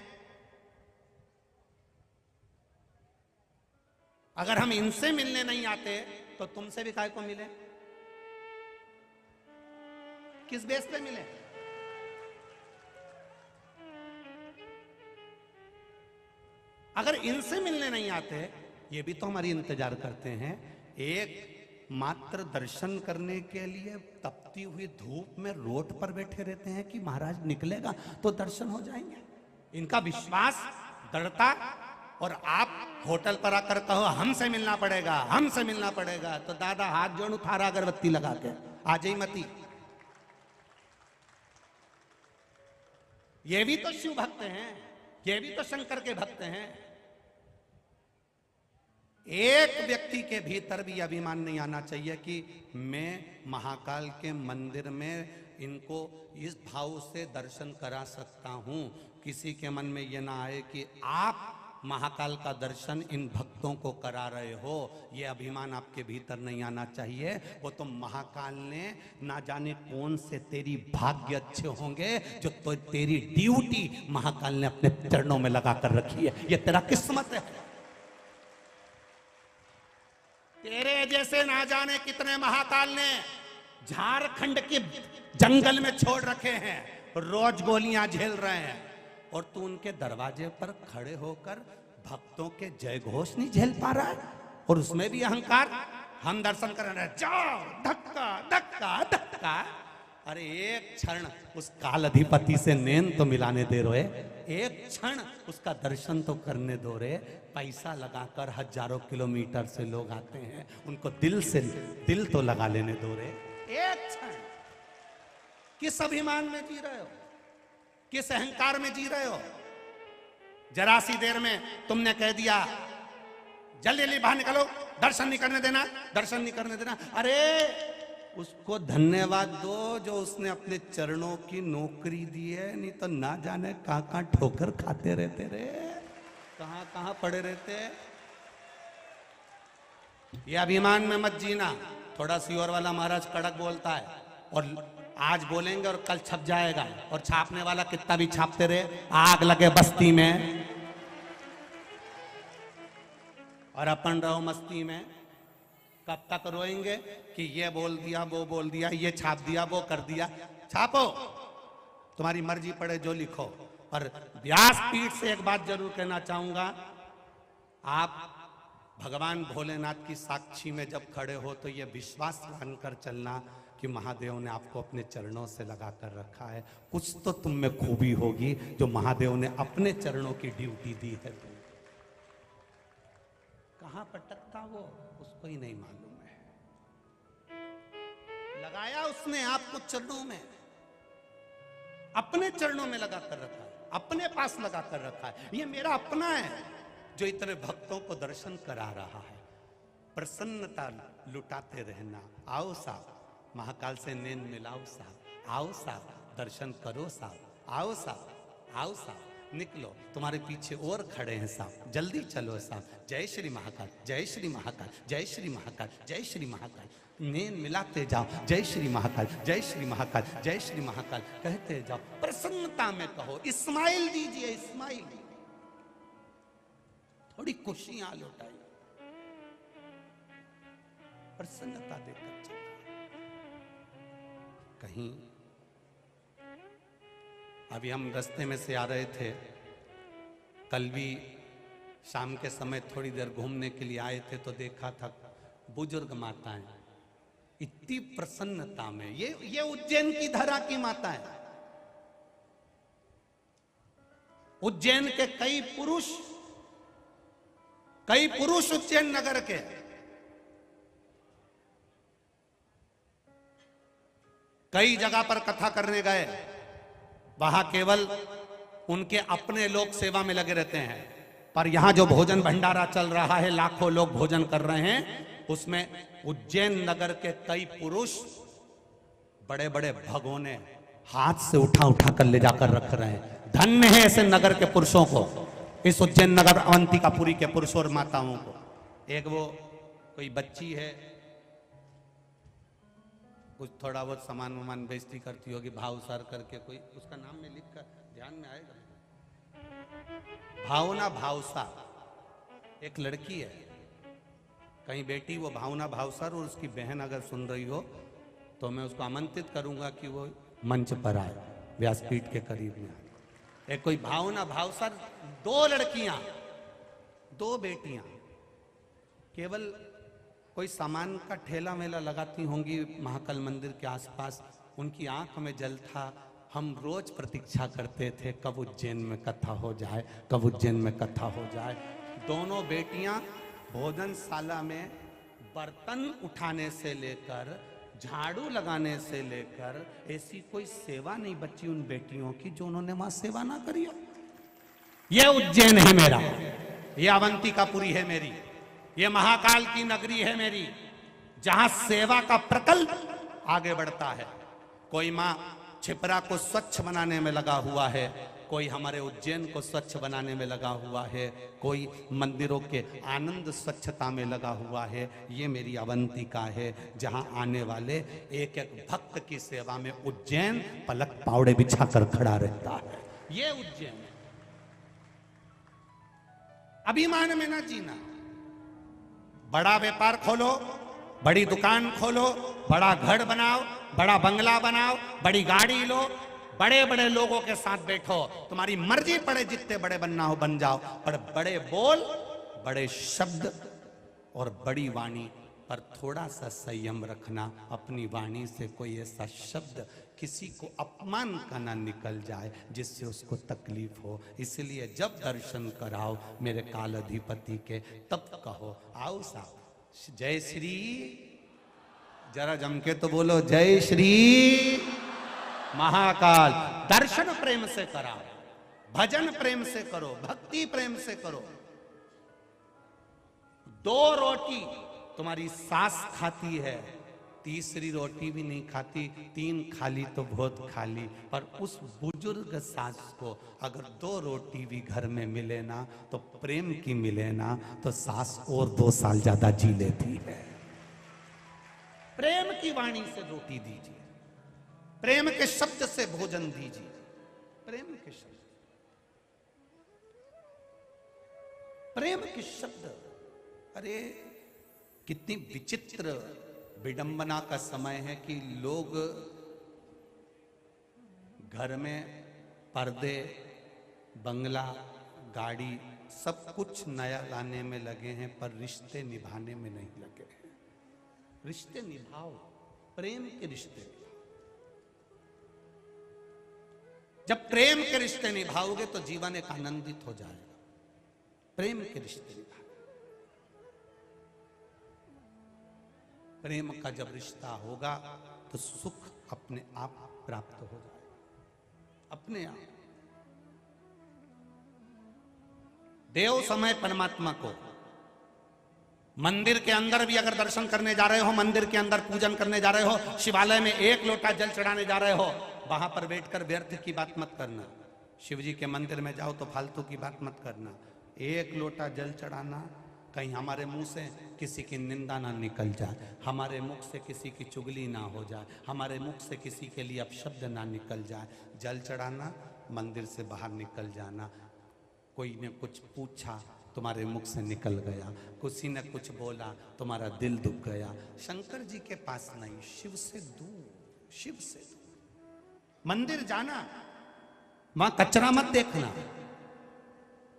Speaker 1: अगर हम इनसे मिलने नहीं आते तो तुमसे भी काय को मिले? किस बेस पे मिले? अगर इनसे मिलने नहीं आते, ये भी तो हमारी इंतजार करते हैं। एक मात्र दर्शन करने के लिए तपती हुई धूप में रोड पर बैठे रहते हैं कि महाराज निकलेगा तो दर्शन हो जाएंगे। इनका विश्वास, दृढ़ता, और आप होटल पर आकर कहो हमसे मिलना पड़ेगा, हमसे मिलना पड़ेगा, तो दादा हाथ जोड़ उठारा अगरबत्ती लगा के आ जाई मती। ये भी तो शिव भक्त हैं, ये भी तो शंकर के भक्त हैं। एक व्यक्ति के भीतर भी अभिमान नहीं आना चाहिए कि मैं महाकाल के मंदिर में इनको इस भाव से दर्शन करा सकता हूं। किसी के मन में यह ना आए कि आप महाकाल का दर्शन इन भक्तों को करा रहे हो, यह अभिमान आपके भीतर नहीं आना चाहिए। वो तो महाकाल ने ना जाने कौन से तेरी भाग्य अच्छे होंगे जो तो तेरी ड्यूटी महाकाल ने अपने चरणों में लगा कर रखी है। ये तेरा किस्मत है। तेरे जैसे ना जाने कितने महाकाल ने झारखंड के जंगल में छोड़ रखे हैं, रोज गोलियां झेल रहे हैं, और तू उनके दरवाजे पर खड़े होकर भक्तों के जय घोष नहीं झेल पा रहा है। और उसमें भी अहंकार, हम दर्शन कर रहे हैं, जाओ धक्का धक्का धक्का। अरे एक क्षण उस काल अधिपति से नैन तो मिलाने दे रहे, एक क्षण उसका दर्शन तो करने दो रे। पैसा लगाकर हजारों किलोमीटर से लोग आते हैं, उनको दिल से दिल तो लगा लेने दो रे। एक क्षण किस अभिमान में जी रहे हो, किस अहंकार में जी रहे हो? जरा सी देर में तुमने कह दिया जल्दी जल्दी बाहर निकलो, दर्शन नहीं करने देना, दर्शन नहीं करने देना। अरे उसको धन्यवाद दो जो उसने अपने चरणों की नौकरी दी है, नहीं तो ना जाने कहां कहां ठोकर खाते रहते रे, कहां कहां पड़े रहते। ये अभिमान में मत जीना। थोड़ा सीहोर वाला महाराज कड़क बोलता है, और आज बोलेंगे और कल छप जाएगा, और छापने वाला कितना भी छापते रहे, आग लगे बस्ती में, और अपन रहो मस्ती में। कब तक रोएंगे कि ये बोल दिया, वो बोल दिया, ये छाप दिया, वो कर दिया। छापो, तुम्हारी मर्जी पड़े जो लिखो। और व्यासपीठ से एक बात जरूर कहना चाहूंगा, आप भगवान भोलेनाथ की साक्षी में जब खड़े हो तो ये विश्वास मानकर चलना कि महादेव ने आपको अपने चरणों से लगा कर रखा है। कुछ तो तुम में खूबी होगी जो महादेव ने अपने चरणों की ड्यूटी दी है। कहां पटकता वो उसको ही नहीं मालूम है। लगाया उसने आपको चरणों में, अपने चरणों में लगा कर रखा है, अपने पास लगा कर रखा है। ये मेरा अपना है जो इतने भक्तों को दर्शन करा रहा है। प्रसन्नता लुटाते रहना। आओ साहब, महाकाल से नैन मिलाओ साहब, आओ साहब दर्शन करो साहब, आओ साहब, आओ साहब, निकलो, तुम्हारे पीछे और खड़े हैं साहब, जल्दी चलो साहब। जय श्री महाकाल, जय श्री महाकाल, जय श्री महाकाल, जय श्री महाकाल। नैन मिलाते जाओ, जय श्री महाकाल, जय श्री महाकाल, जय श्री महाकाल कहते जाओ। प्रसन्नता में कहो, इस्माइल दीजिए, इस्माइल, थोड़ी खुशियां लौटाइए, प्रसन्नता देकर चलो। कहीं अभी हम रास्ते में से आ रहे थे, कल भी शाम के समय थोड़ी देर घूमने के लिए आए थे, तो देखा था बुजुर्ग माताएं इतनी प्रसन्नता में। ये उज्जैन की धरा की माता है। उज्जैन के कई पुरुष उज्जैन नगर के कई जगह पर कथा करने गए, वहां केवल उनके अपने लोग सेवा में लगे रहते हैं, पर यहां जो भोजन भंडारा चल रहा है, लाखों लोग भोजन कर रहे हैं, उसमें उज्जैन नगर के कई पुरुष बड़े बड़े भगोने हाथ से उठा उठा कर ले जाकर रख रहे हैं। धन्य है ऐसे नगर के पुरुषों को, इस उज्जैन नगर अवंतिकापुरी के पुरुषों और माताओं को। एक वो कोई बच्ची है, कुछ थोड़ा बहुत सामान वामान बेइज्जती करती होगी, भावसार करके, कोई उसका नाम में लिख कर ध्यान में आएगा, भावना भावसा, एक लड़की है, कहीं बेटी वो भावना भावसार, और उसकी बहन अगर सुन रही हो तो मैं उसको आमंत्रित करूंगा कि वो मंच पर आए, व्यासपीठ के करीब में आए। एक कोई भावना भावसार, दो लड़कियां, दो बेटियां, केवल कोई सामान का ठेला मेला लगाती होंगी महाकाल मंदिर के आसपास, उनकी आंख में जल था। हम रोज प्रतीक्षा करते थे कब उज्जैन में कथा हो जाए, कब उज्जैन में कथा हो जाए। दोनों बेटियां भोजनशाला में बर्तन उठाने से लेकर, झाड़ू लगाने से लेकर, ऐसी कोई सेवा नहीं बची उन बेटियों की जो उन्होंने वहां सेवा ना करी हो। ये उज्जैन है मेरा, ये अवंतिकापुरी है मेरी, ये महाकाल की नगरी है मेरी, जहां सेवा का प्रकल्प आगे बढ़ता है। कोई मां छिपरा को स्वच्छ बनाने में लगा हुआ है, कोई हमारे उज्जैन को स्वच्छ बनाने में लगा हुआ है, कोई मंदिरों के आनंद स्वच्छता में लगा हुआ है। ये मेरी अवंतिका है, जहां आने वाले एक एक भक्त की सेवा में उज्जैन पलक पावड़े बिछाकर खड़ा रहता है। ये उज्जैन है। अभिमान में ना जीना, बड़ा व्यापार खोलो, बड़ी दुकान खोलो, बड़ा घर बनाओ, बड़ा बंगला बनाओ, बड़ी गाड़ी लो, बड़े बड़े लोगों के साथ बैठो, तुम्हारी मर्जी पड़े जितने बड़े बनना हो बन जाओ, पर बड़े बोल, बड़े शब्द और बड़ी वाणी पर थोड़ा सा संयम रखना। अपनी वाणी से कोई ऐसा शब्द किसी को अपमान का ना निकल जाए जिससे उसको तकलीफ हो। इसलिए जब दर्शन कराओ मेरे काल अधिपति के, तब कहो आओ साहब, जय श्री, जरा जम के तो बोलो, जय श्री महाकाल। दर्शन प्रेम से कराओ, भजन प्रेम से करो, भक्ति प्रेम से करो। 2 रोटी तुम्हारी सास खाती है, तीसरी रोटी भी नहीं खाती, 3 खाली तो बहुत खाली। पर उस बुजुर्ग सास को अगर 2 रोटी भी घर में मिले ना, तो प्रेम की मिले ना, तो सास और 2 साल ज्यादा जी लेती है। प्रेम की वाणी से रोटी दीजिए, प्रेम के शब्द से भोजन दीजिए, प्रेम के शब्द, प्रेम के शब्द। अरे कितनी विचित्र विडंबना का समय है कि लोग घर में पर्दे, बंगला, गाड़ी, सब कुछ नया लाने में लगे हैं, पर रिश्ते निभाने में नहीं लगे हैं। रिश्ते निभाओ, प्रेम के रिश्ते निभाओ। जब प्रेम के रिश्ते निभाओगे तो जीवन एक आनंदित हो जाएगा। प्रेम के रिश्ते निभाओ। प्रेम का जब रिश्ता होगा तो सुख अपने आप प्राप्त हो जाएगा, अपने आप। देव समय परमात्मा को मंदिर के अंदर भी अगर दर्शन करने जा रहे हो, मंदिर के अंदर पूजन करने जा रहे हो, शिवालय में 1 लोटा जल चढ़ाने जा रहे हो, वहां पर बैठकर व्यर्थ की बात मत करना। शिव जी के मंदिर में जाओ तो फालतू की बात मत करना। 1 लोटा जल चढ़ाना, कहीं हमारे मुंह से किसी की निंदा ना निकल जाए, हमारे मुख से किसी की चुगली ना हो जाए, हमारे मुख से किसी के लिए अपशब्द ना निकल जाए। जल चढ़ाना, मंदिर से बाहर निकल जाना। कोई ने कुछ पूछा, तुम्हारे मुख से निकल गया, किसी ने कुछ बोला, तुम्हारा दिल दुख गया। शंकर जी के पास नहीं, शिव से दूर, शिव से दूर। मंदिर जाना, वहां कचरा मत देखना।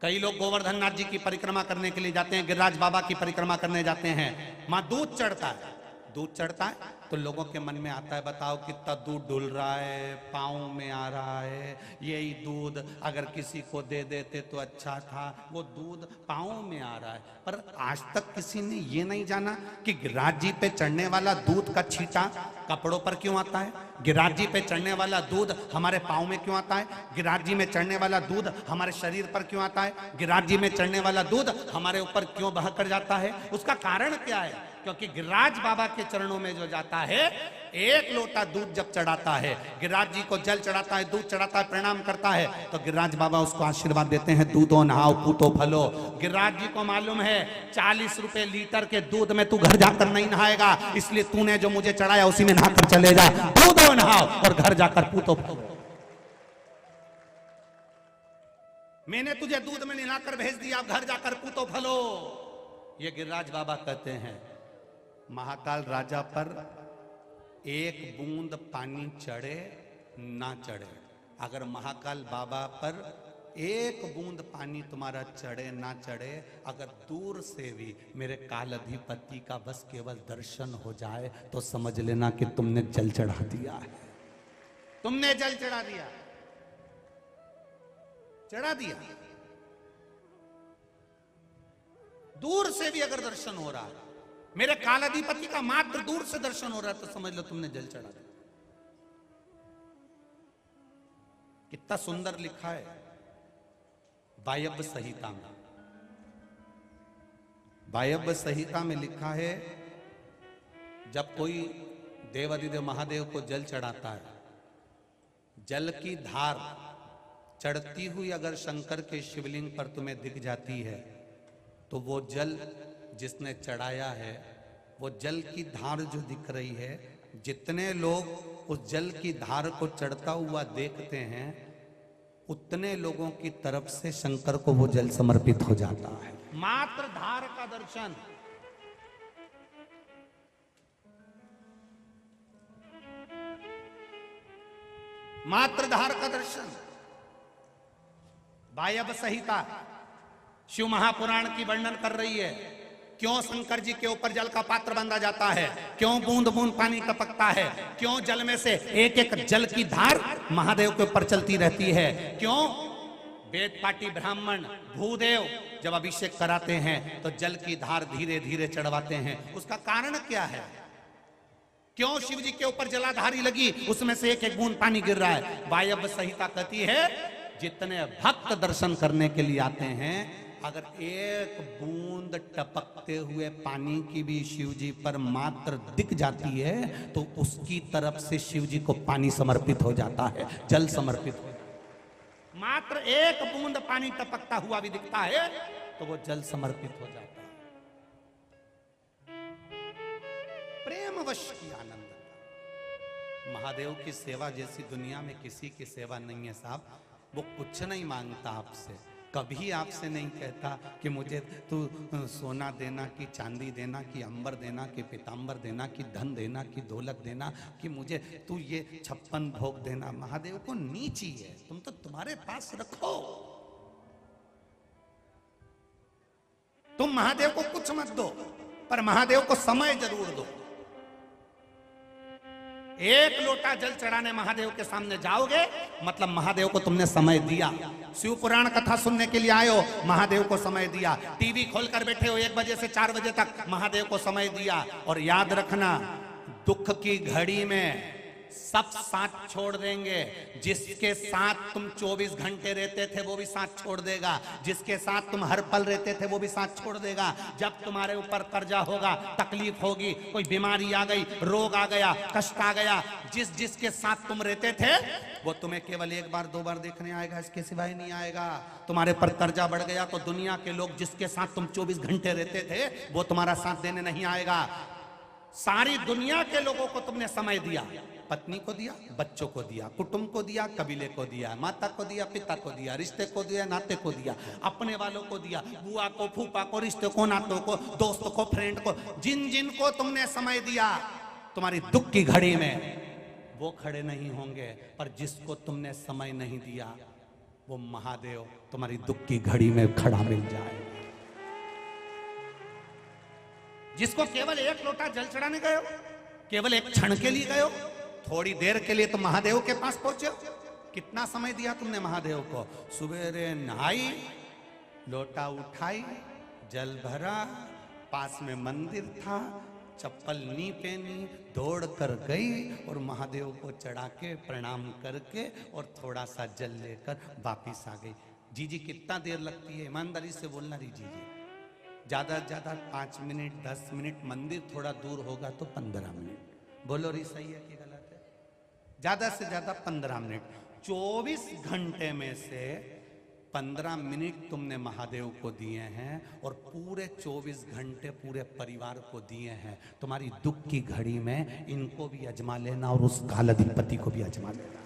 Speaker 1: कई लोग गोवर्धन नाथ जी की परिक्रमा करने के लिए जाते हैं, गिरिराज बाबा की परिक्रमा करने जाते हैं, वहां दूध चढ़ता है, दूध चढ़ता है तो लोगों के मन में आता है, बताओ कितना दूध डुल रहा है, पाँव में आ रहा है, यही दूध अगर किसी को दे देते तो अच्छा था, वो दूध पाँव में आ रहा है। पर आज तक किसी ने ये नहीं जाना कि गिरिराज जी पे चढ़ने वाला दूध का छींटा कपड़ों पर क्यों आता है, गिरिराज जी पे चढ़ने वाला दूध हमारे पाँव में क्यों आता है, गिरिराज जी में चढ़ने वाला दूध हमारे शरीर पर क्यों आता है, गिरिराज जी में चढ़ने वाला दूध हमारे ऊपर क्यों बह कर जाता है। उसका कारण क्या है? क्योंकि गिरिराज बाबा के चरणों में जो जाता है, एक लोटा दूध जब चढ़ाता है, गिरिराज जी को जल चढ़ाता है, दूध चढ़ाता है, प्रणाम करता है, तो गिरिराज बाबा उसको आशीर्वाद देते हैं, दूधो नहाओ पूतो फलो। गिरिराज जी को मालूम है 40 रुपए लीटर के दूध में तू घर जाकर नहीं नहाएगा, इसलिए तूने जो मुझे चढ़ाया उसी में नहाकर चले जा, दूधो नहाओ और घर जाकर पूतो फलो। मैंने तुझे दूध में नहाकर भेज दिया, घर जाकर पूतो फलो। ये गिरिराज बाबा कहते हैं। महाकाल राजा पर एक बूंद पानी चढ़े ना चढ़े, अगर महाकाल बाबा पर एक बूंद पानी तुम्हारा चढ़े ना चढ़े, अगर दूर से भी मेरे काल अधिपति का बस केवल दर्शन हो जाए तो समझ लेना कि तुमने जल चढ़ा दिया है, तुमने जल चढ़ा दिया, चढ़ा दिया। दूर से भी अगर दर्शन हो रहा है, मेरे कालाधिपति का मात्र दूर से दर्शन हो रहा है, तो समझ लो तुमने जल चढ़ा दिया। कितना सुंदर लिखा है वायव्य संहिता में। वायव्य संहिता में लिखा है, जब कोई देवाधिदेव महादेव को जल चढ़ाता है, जल की धार चढ़ती हुई अगर शंकर के शिवलिंग पर तुम्हें दिख जाती है, तो वो जल जिसने चढ़ाया है, वो जल की धार जो दिख रही है, जितने लोग उस जल की धार को चढ़ता हुआ देखते हैं, उतने लोगों की तरफ से शंकर को वो जल समर्पित हो जाता है। मात्र धार का दर्शन, मात्र धार का दर्शन। वायव्य संहिता शिव महापुराण की वर्णन कर रही है, क्यों शंकर जी के ऊपर जल का पात्र बांधा जाता है, क्यों बूंद बूंद पानी टपकता है, क्यों जल में से एक एक जल की धार महादेव के ऊपर चलती रहती है, क्यों वेद पाटी ब्राह्मण भूदेव जब अभिषेक कराते हैं तो जल की धार धीरे धीरे चढ़वाते हैं। उसका कारण क्या है? क्यों शिव जी के ऊपर जलाधारी लगी, उसमें से एक एक बूंद पानी गिर रहा है। वायव्य संहिता कहती है, जितने भक्त दर्शन करने के लिए आते हैं, अगर एक बूंद टपकते हुए पानी की भी शिव जी पर मात्र दिख जाती है, तो उसकी तरफ से शिव जी को पानी समर्पित हो जाता है, जल समर्पित हो जाता है। मात्र एक बूंद पानी टपकता हुआ भी दिखता है तो वो जल समर्पित हो जाता है। प्रेमवश की आनंद। महादेव की सेवा जैसी दुनिया में किसी की सेवा नहीं है साहब। वो कुछ नहीं मांगता आपसे, कभी आपसे नहीं कहता कि मुझे तू सोना देना, कि चांदी देना, कि अंबर देना, कि पीतांबर देना, कि धन देना, कि दौलत देना, कि मुझे तू ये 56 भोग देना। महादेव को नहीं चाहिए, तुम तो तुम्हारे पास रखो। तुम महादेव को कुछ मत दो, पर महादेव को समय जरूर दो। एक लोटा जल चढ़ाने महादेव के सामने जाओगे, मतलब महादेव को तुमने समय दिया। शिव पुराण कथा सुनने के लिए आए हो, महादेव को समय दिया। टीवी खोलकर बैठे हो 1 बजे से 4 बजे तक, महादेव को समय दिया। और याद रखना, दुख की घड़ी में सब साथ छोड़ देंगे। जिसके साथ तुम 24 घंटे रहते थे वो भी साथ छोड़ देगा, जिसके साथ तुम हर पल रहते थे वो भी साथ छोड़ देगा। जब तुम्हारे ऊपर कर्जा होगा, तकलीफ होगी, कोई बीमारी आ गई, रोग आ गया, कष्ट आ गया, जिसके साथ तुम रहते थे वो तुम्हें केवल 1 बार 2 बार देखने आएगा, इसके सिवाय नहीं आएगा। तुम्हारे पर कर्जा बढ़ गया तो दुनिया के लोग जिसके साथ तुम 24 घंटे रहते थे वो तुम्हारा साथ देने नहीं आएगा। सारी दुनिया के लोगों को तुमने समय दिया, पत्नी को दिया, बच्चों को दिया, कुटुंब को दिया, कबीले को दिया, माता को दिया, पिता को दिया, रिश्ते को दिया, नाते को दिया, अपने वालों को दिया, बुआ को, फूफा को, रिश्ते को, नातों को, दोस्त को, फ्रेंड को, जिन जिन को तुमने समय दिया, तुम्हारी दुख की घड़ी में वो खड़े नहीं होंगे। पर जिसको तुमने समय नहीं दिया वो महादेव तुम्हारी दुख की घड़ी में खड़ा मिल जाए। जिसको केवल एक लोटा जल चढ़ाने गए हो, केवल एक क्षण के लिए गए हो, थोड़ी देर के लिए तो महादेव के पास पहुंचे हो। कितना समय दिया तुमने महादेव को? सुबेरे नहाई, लोटा उठाई, जल भरा, पास में मंदिर था, चप्पल नहीं पहनी, दौड़ कर गई और महादेव को चढ़ा के प्रणाम करके और थोड़ा सा जल लेकर वापिस आ गई। जी कितना देर लगती है? ईमानदारी से बोलना रही जी। ज्यादा से ज्यादा 5 मिनट 10 मिनट, मंदिर थोड़ा दूर होगा तो 15 मिनट। बोलो रही सही है कि गलत है? ज्यादा से ज्यादा 15 मिनट। 24 घंटे में से 15 मिनट तुमने महादेव को दिए हैं और पूरे 24 घंटे पूरे परिवार को दिए हैं। तुम्हारी दुख की घड़ी में इनको भी आजमा लेना और उस कालाधिपति को भी आजमा लेना।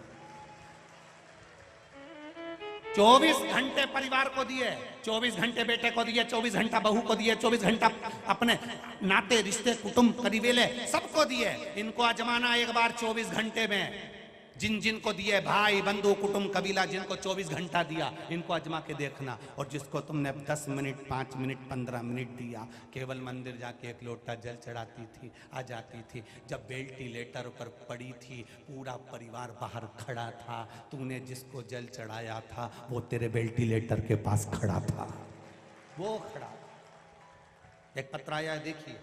Speaker 1: 24 घंटे परिवार को दिए, 24 घंटे बेटे को दिए, 24 घंटा बहू को दिए, 24 घंटा अपने नाते रिश्ते कुटुंब करीबेले सबको दिए। इनको आजमाना एक बार 24 घंटे में। जिन जिन को दिए, भाई बंधु कुटुंब कबीला, जिनको 24 घंटा दिया, इनको आजमा के देखना। और जिसको तुमने 10 मिनट 5 मिनट 15 मिनट दिया, केवल मंदिर जाके एक लोटा जल चढ़ाती थी, आ जाती थी। जब वेंटिलेटर पर पड़ी थी, पूरा परिवार बाहर खड़ा था, तूने जिसको जल चढ़ाया था वो तेरे वेंटिलेटर के पास खड़ा था, वो खड़ा। एक पत्र आया, देखिए।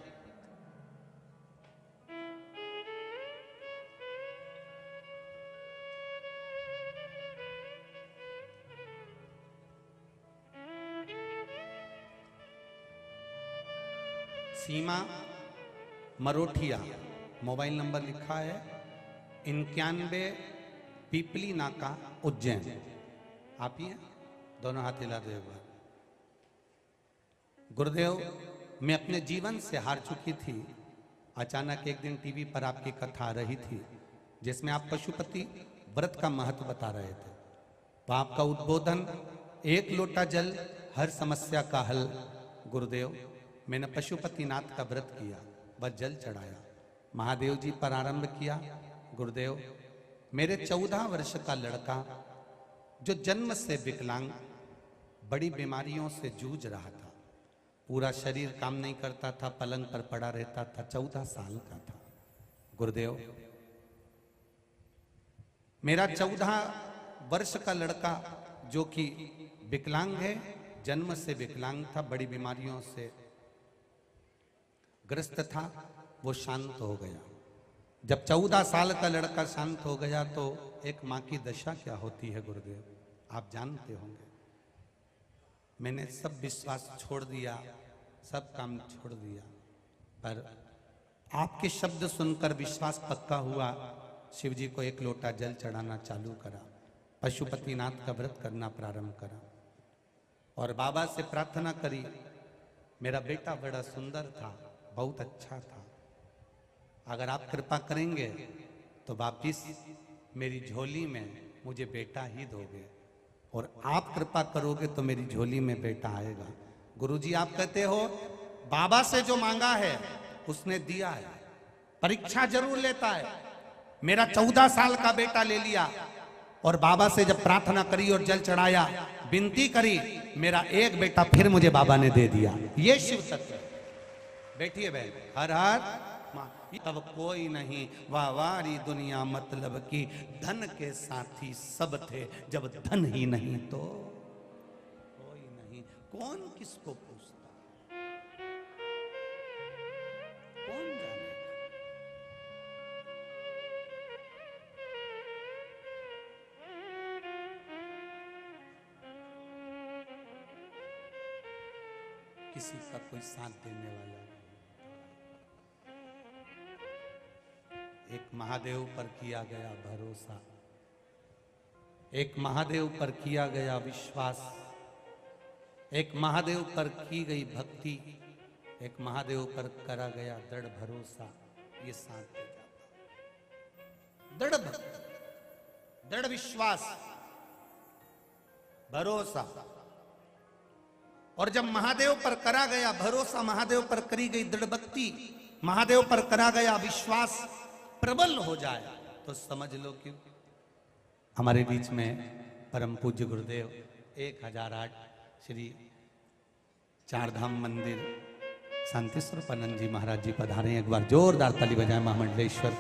Speaker 1: सीमा मरोठिया, मोबाइल नंबर लिखा है 91 पीपली नाका उज्जैन। आप ही हैं? दोनों हाथ हिला दो एक बार। गुरुदेव, मैं अपने जीवन से हार चुकी थी। अचानक एक दिन टीवी पर आपकी कथा आ रही थी जिसमें आप पशुपति व्रत का महत्व बता रहे थे। तो आपका उद्बोधन, एक लोटा जल हर समस्या का हल। गुरुदेव, मैंने पशुपतिनाथ का व्रत किया, बस जल चढ़ाया, महादेव जी पर आरंभ किया। गुरुदेव, मेरे 14 वर्ष का लड़का जो जन्म से विकलांग, बड़ी बीमारियों से जूझ रहा था, पूरा शरीर काम नहीं करता था, पलंग पर पड़ा रहता था, 14 साल का था। गुरुदेव, मेरा 14 वर्ष का लड़का जो कि विकलांग है, जन्म से विकलांग था, बड़ी बीमारियों से ग्रस्त था, वो शांत हो गया। जब 14 साल का लड़का शांत हो गया तो एक माँ की दशा क्या होती है गुरुदेव, आप जानते होंगे। मैंने सब विश्वास छोड़ दिया, सब काम छोड़ दिया, पर आपके शब्द सुनकर विश्वास पक्का हुआ। शिव जी को एक लोटा जल चढ़ाना चालू करा, पशुपतिनाथ का व्रत करना प्रारंभ करा और बाबा से प्रार्थना करी। मेरा बेटा बड़ा सुंदर था, बहुत अच्छा था, अगर आप कृपा करेंगे तो वापिस मेरी झोली में मुझे बेटा ही दोगे, और आप कृपा करोगे तो मेरी झोली में बेटा आएगा। गुरुजी, आप कहते हो बाबा से जो मांगा है उसने दिया है, परीक्षा जरूर लेता है। मेरा 14 साल का बेटा ले लिया और बाबा से जब प्रार्थना करी और जल चढ़ाया, विनती करी, मेरा एक बेटा फिर मुझे बाबा ने दे दिया। ये शिव सत्य। बैठिए बहन, हर हर मां। तब कोई नहीं वावारी दुनिया मतलब की, धन के साथी सब थे, जब धन ही नहीं तो कोई नहीं। कौन किसको पूछता, कौन जाने। किसी का कोई साथ देने वाला नहीं। एक महादेव पर किया गया भरोसा, एक महादेव पर किया गया विश्वास, एक महादेव पर की गई भक्ति, एक महादेव पर करा गया दृढ़ भरोसा, ये साथ दे जाता। दृढ़ भक्ति, दृढ़ विश्वास, भरोसा। और जब महादेव पर करा गया भरोसा, महादेव पर करी गई दृढ़ भक्ति, महादेव पर करा गया विश्वास प्रबल हो जाए, तो समझ लो कि हमारे बीच में परम पूज्य गुरुदेव 1008 श्री चारधाम मंदिर शांति स्वरूपानंद जी महाराज जी पधारे। एक बार जोरदार ताली बजाएं महामंडलेश्वर।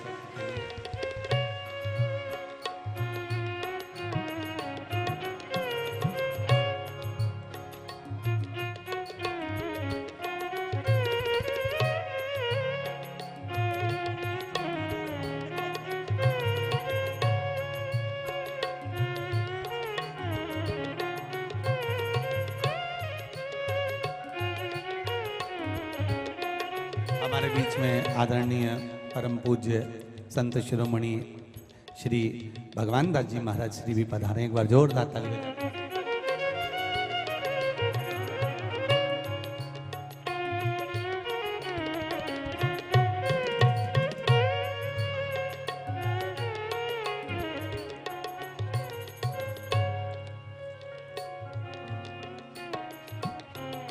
Speaker 1: हमारे बीच में आदरणीय परम पूज्य संत शिरोमणि श्री भगवान दास जी महाराज श्री भी पधारे। एक बार जोरदार ताली बजाएं।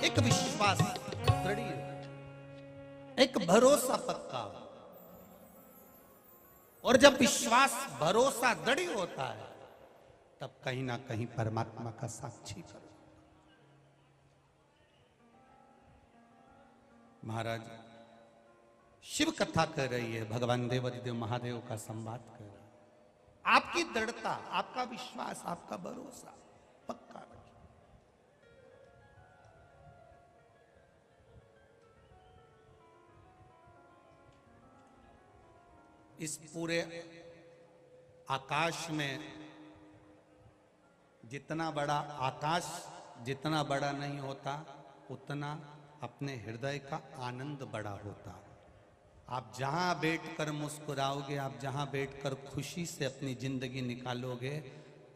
Speaker 1: एक विश्वास दृढ़, एक भरोसा पक्का। और जब विश्वास भरोसा दृढ़ होता है तब कहीं ना कहीं परमात्मा का साक्षी करो। महाराज शिव कथा कर रही है, भगवान देवादिदेव महादेव का संवाद कर रहा है। आपकी दृढ़ता, आपका विश्वास, आपका भरोसा पक्का रखिए। इस पूरे आकाश में जितना बड़ा आकाश जितना बड़ा नहीं होता उतना अपने हृदय का आनंद बड़ा होता। आप जहां बैठकर मुस्कुराओगे, आप जहां बैठकर खुशी से अपनी जिंदगी निकालोगे,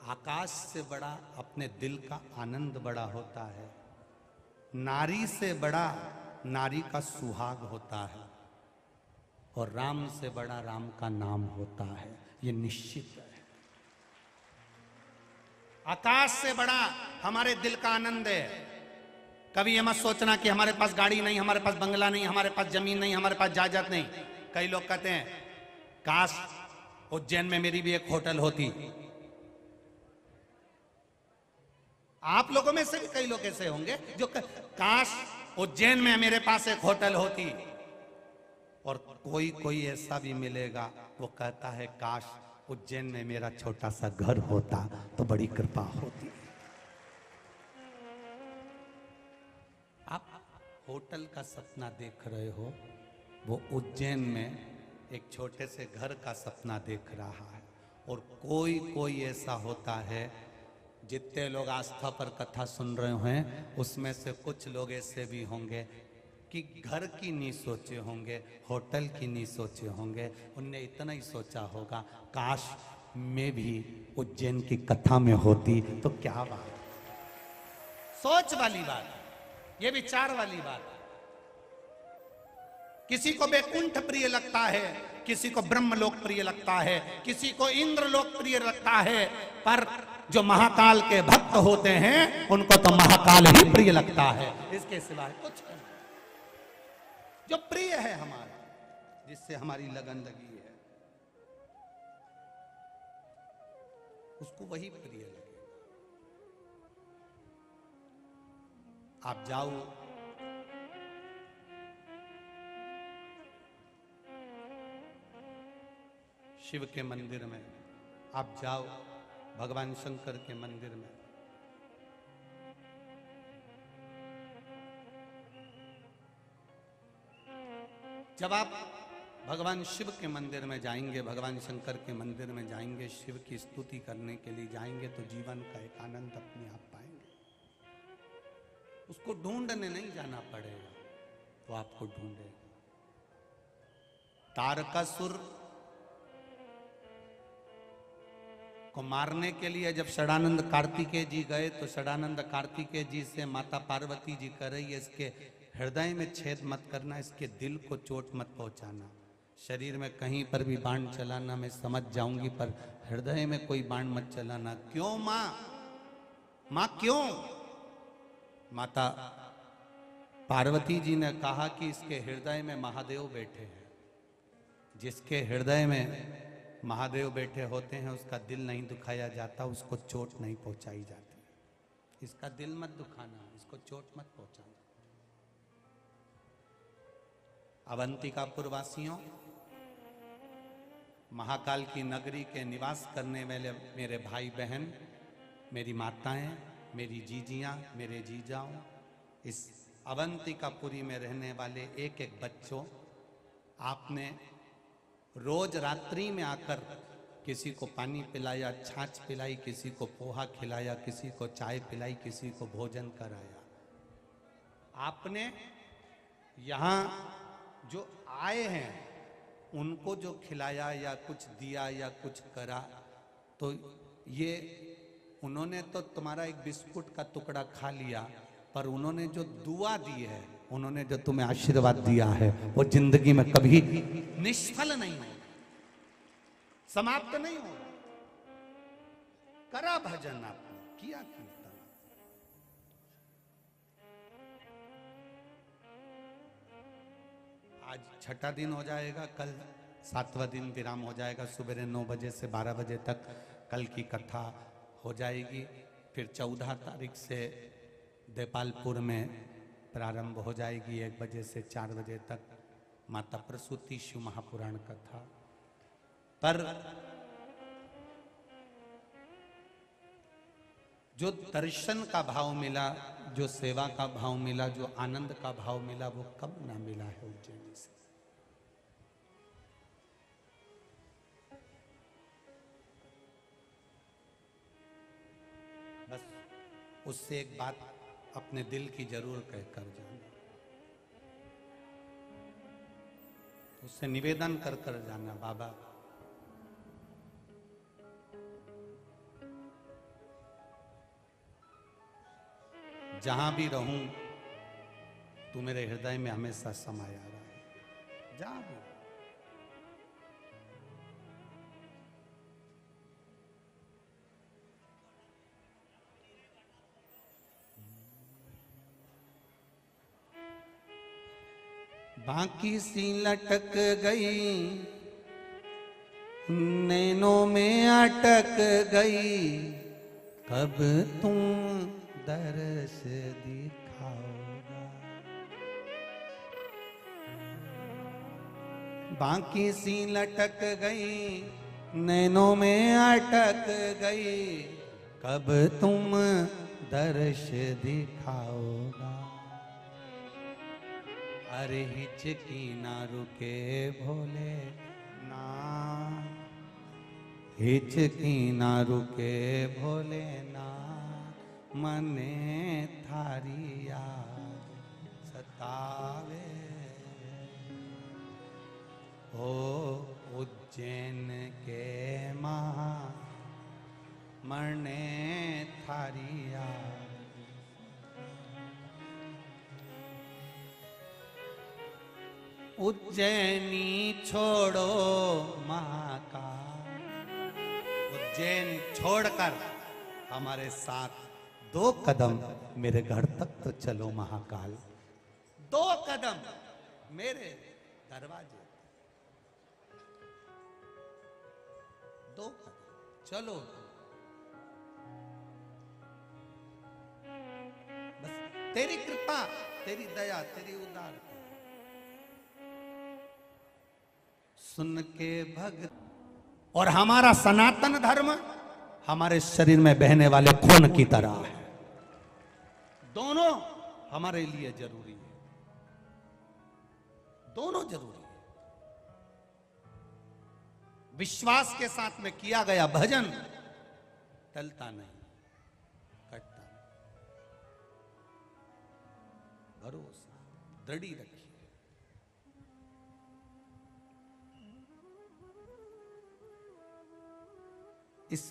Speaker 1: आकाश से बड़ा अपने दिल का आनंद बड़ा होता है। नारी से बड़ा नारी का सुहाग होता है और राम से बड़ा राम का नाम होता है, ये निश्चित है। आकाश से बड़ा हमारे दिल का आनंद है। कभी ये मत सोचना कि हमारे पास गाड़ी नहीं, हमारे पास बंगला नहीं, हमारे पास जमीन नहीं, हमारे पास जायदाद नहीं। कई लोग कहते हैं काश उज्जैन में मेरी भी एक होटल होती। आप लोगों में से भी कई लोग ऐसे होंगे जो काश उज्जैन में मेरे पास एक होटल होती। और कोई कोई ऐसा भी मिलेगा वो कहता है काश उज्जैन में मेरा छोटा सा घर होता तो बड़ी कृपा होती। आप होटल का सपना देख रहे हो, वो उज्जैन में एक छोटे से घर का सपना देख रहा है। और कोई कोई ऐसा होता है, जितने लोग आस्था पर कथा सुन रहे हैं उसमें से कुछ लोग ऐसे भी होंगे कि घर की नहीं सोचे होंगे, होटल की नहीं सोचे होंगे, उनने इतना ही सोचा होगा काश मैं भी उज्जैन की कथा में होती तो क्या बात। सोच वाली बात, ये विचार वाली बात। किसी को वैकुंठ प्रिय लगता है, किसी को ब्रह्मलोक प्रिय लगता है, किसी को इंद्रलोक प्रिय लगता है, पर जो महाकाल के भक्त होते हैं उनको तो महाकाल ही प्रिय लगता है। इसके सिवाय कुछ नहीं। जो प्रिय है हमारा, जिससे हमारी लगन लगी है, उसको वही प्रिय लगे। आप जाओ शिव के मंदिर में, आप जाओ भगवान शंकर के मंदिर में, जब आप भगवान शिव के मंदिर में जाएंगे, भगवान शंकर के मंदिर में जाएंगे, शिव की स्तुति करने के लिए जाएंगे तो जीवन का एक आनंद अपने आप पाएंगे। उसको ढूंढने नहीं जाना पड़ेगा, वो आपको ढूंढेगा। तारकासुर को मारने के लिए जब षडानंद कार्तिकेय जी गए तो षडानंद कार्तिकेय जी से माता पार्वती जी कह रही है इसके हृदय में छेद मत करना, इसके दिल को चोट मत पहुंचाना। शरीर में कहीं पर भी बाण चलाना मैं समझ जाऊंगी, पर हृदय में कोई बाण मत चलाना। क्यों मां? मां क्यों? माता पार्वती जी ने कहा कि इसके हृदय में महादेव बैठे हैं। जिसके हृदय में महादेव बैठे होते हैं उसका दिल नहीं दुखाया जाता, उसको चोट नहीं पहुंचाई जाती। इसका दिल मत दुखाना, इसको चोट मत पहुंचाना। अवंतिकापुर वासियों, महाकाल की नगरी के निवास करने वाले मेरे भाई बहन, मेरी माताएं, मेरी जीजियां, मेरे जीजाओं, इस अवंतिकापुरी में रहने वाले एक एक बच्चों, आपने रोज रात्रि में आकर किसी को पानी पिलाया, छाछ पिलाई, किसी को पोहा खिलाया, किसी को चाय पिलाई, किसी को भोजन कराया। आपने यहाँ जो आए हैं उनको जो खिलाया या कुछ दिया या कुछ करा, तो ये उन्होंने तो तुम्हारा एक बिस्कुट का टुकड़ा खा लिया, पर उन्होंने जो दुआ दी है, उन्होंने जो तुम्हें आशीर्वाद दिया है, वो जिंदगी में कभी निष्फल नहीं हो, समाप्त नहीं हो। करा भजन आपने, किया कीर्तन। आज छठा दिन हो जाएगा, कल 7वां दिन विराम हो जाएगा। सुबह 9 बजे से 12 बजे तक कल की कथा हो जाएगी। फिर 14 तारीख से देपालपुर में प्रारंभ हो जाएगी 1 बजे से 4 बजे तक माता प्रसूति शिव महापुराण कथा। पर जो दर्शन का भाव मिला, जो सेवा का भाव मिला, जो आनंद का भाव मिला, वो कब ना मिला है उज्जैनी से। बस उससे एक बात अपने दिल की जरूर कहकर जाना, उससे निवेदन कर कर जाना, बाबा जहां भी रहूं तू मेरे हृदय में हमेशा समाया रहा। जहां भी बाकी सी लटक गई, नैनों में अटक गई, कब तुम दर्श दिखाओगा। बाकी सी लटक गई, नैनों में अटक गई, कब तुम दर्श दिखाओगा। अरे हिचकी ना रुके भोले ना, हिचकी ना रुके भोले ना, मने थारी याद सतावे। ओ उज्जैन के महा मने थारी याद। उज्जैनी छोड़ो महाकाल, उज्जैन छोड़कर हमारे साथ 2 कदम मेरे घर तक तो चलो महाकाल। 2 कदम मेरे दरवाजे, 2 कदम चलो। बस तेरी कृपा, तेरी दया, तेरी उदार सुन के भक्त। और हमारा सनातन धर्म हमारे शरीर में बहने वाले खून की तरह है। दोनों हमारे लिए जरूरी है, दोनों जरूरी है। विश्वास के साथ में किया गया भजन टलता नहीं, कटता नहीं। भरोसा दृढ़ रखिए। इस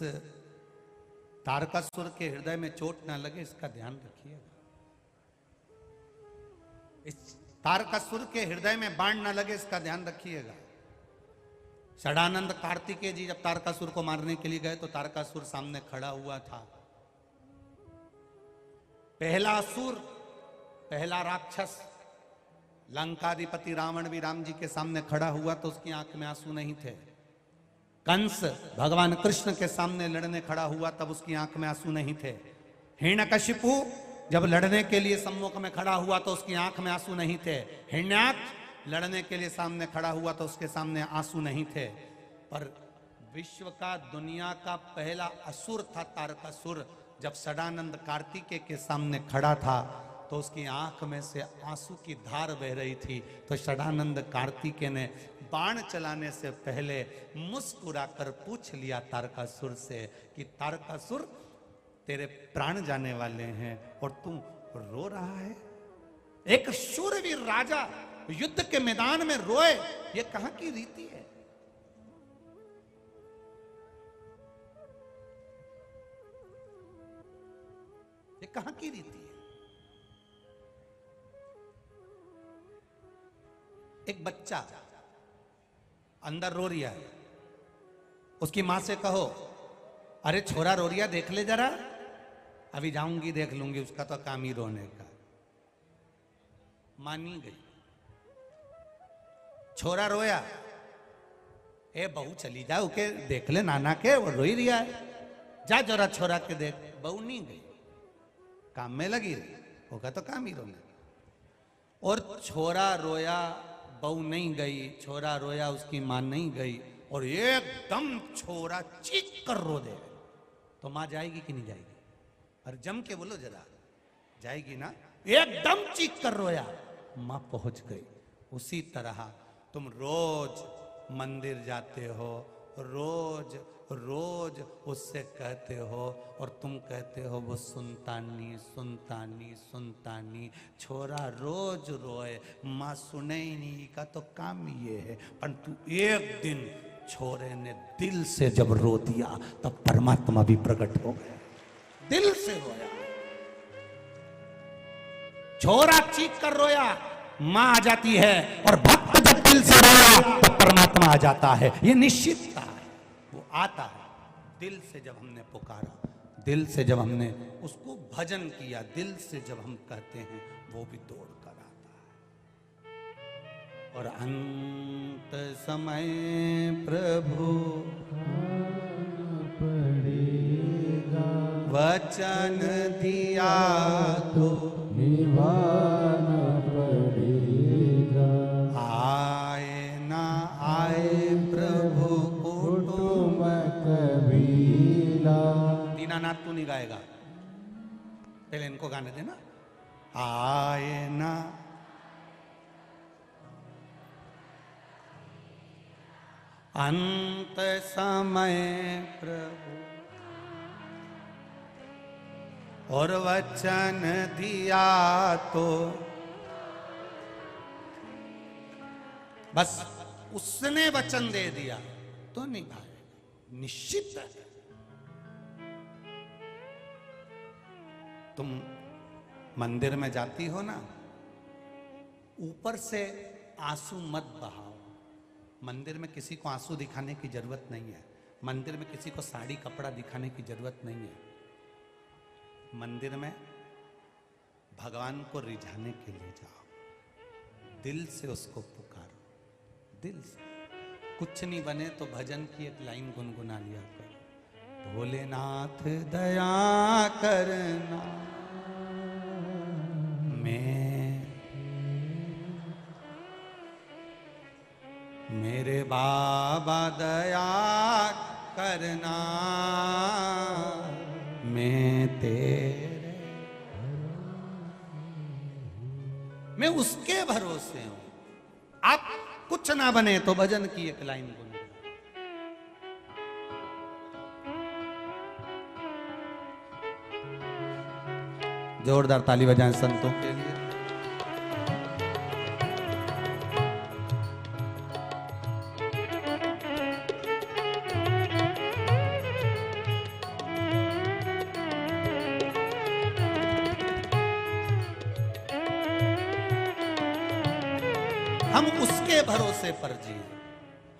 Speaker 1: तारकासुर के हृदय में चोट ना लगे, इसका ध्यान रखिएगा। इस तारकासुर के हृदय में बाण ना लगे, इसका ध्यान रखिएगा। षडानंद कार्तिकेय जी जब तारकासुर को मारने के लिए गए तो तारकासुर सामने खड़ा हुआ था। पहला असुर, पहला राक्षस लंकाधिपति रावण भी राम जी के सामने खड़ा हुआ तो उसकी आंख में आंसू नहीं थे। कंस भगवान कृष्ण के सामने लड़ने खड़ा हुआ तब उसकी आंख में आंसू नहीं थे। हिरण्यकशिपु जब लड़ने के लिए सम्मुख में खड़ा हुआ तो उसकी आंख में आंसू नहीं थे। हिरण्याक्ष लड़ने के लिए सामने खड़ा हुआ तो उसके सामने आंसू नहीं थे, पर विश्व का, दुनिया का पहला असुर था तारकासुर। जब सदानंद कार्तिकेय के सामने खड़ा था तो उसकी आंख में से आंसू की धार बह रही थी। तो सदानंद कार्तिकेय ने बाण चलाने से पहले मुस्कुराकर पूछ लिया तारकासुर से कि तारकासुर, तेरे प्राण जाने वाले हैं और तू रो रहा है? एक शूरवीर राजा युद्ध के मैदान में रोए, ये कहां की रीति है? ये कहां की रीति है? एक बच्चा अंदर रो रिया है, उसकी मां से कहो, अरे छोरा रो रिया, देख ले जरा। अभी जाऊंगी देख लूंगी, उसका तो काम ही रोने का। मानी गई। छोरा रोया, ए बहू चली जा, ओके देख ले नाना के, वो रो ही रिया है, जा जरा छोरा के देख। बहू नहीं गई, काम में लगी रही, होगा तो काम ही रोने। और छोरा रोया, बहू नहीं गई, छोरा रोया, उसकी मां नहीं गई, और एकदम छोरा चीख कर रो दे। तो मां जाएगी कि नहीं जाएगी? और जम के बोलो जरा, जाएगी ना? एकदम चीख कर रोया, मां पहुंच गई। उसी तरह तुम रोज मंदिर जाते हो, रोज रोज उससे कहते हो, और तुम कहते हो वो सुनता नहीं, सुनता नहीं, सुनता नहीं। छोरा रोज रोए, मां सुने ही नहीं, का तो काम ये है। परंतु एक दिन छोरे ने दिल से जब रो दिया, तब परमात्मा भी प्रकट हो गया। दिल से रोया, छोरा चीख कर रोया, मां आ जाती है, और भक्त जब दिल से रोया तब परमात्मा आ जाता है। ये निश्चितता है, वो आता है। दिल से जब हमने पुकारा, दिल से जब हमने उसको भजन किया, दिल से जब हम कहते हैं, वो भी दौड़ कर आता है। और अंत समय प्रभु वचन दिया तो निभाना पड़ेगा। आए ना आए प्रभु कुटुंब कबीला। दीनानाथ तू नहीं गाएगा, पहले इनको गाने देना। आए ना अंत समय प्रभु और वचन दिया तो, बस उसने वचन दे दिया तो निभाएगा, निश्चित है। तुम मंदिर में जाती हो ना, ऊपर से आंसू मत बहाओ। मंदिर में किसी को आंसू दिखाने की जरूरत नहीं है, मंदिर में किसी को साड़ी कपड़ा दिखाने की जरूरत नहीं है। मंदिर में भगवान को रिझाने के लिए जाओ, दिल से उसको पुकारो, दिल से। कुछ नहीं बने तो भजन की एक लाइन गुनगुना लिया करो, भोलेनाथ दया करना, मेरे बाबा दया करना, मैं तेरे, मैं उसके भरोसे हूं। आप कुछ ना बने तो भजन की एक लाइन गुनगुना। जोरदार ताली बजाएं संतों के लिए। हम उसके भरोसे पर जिए,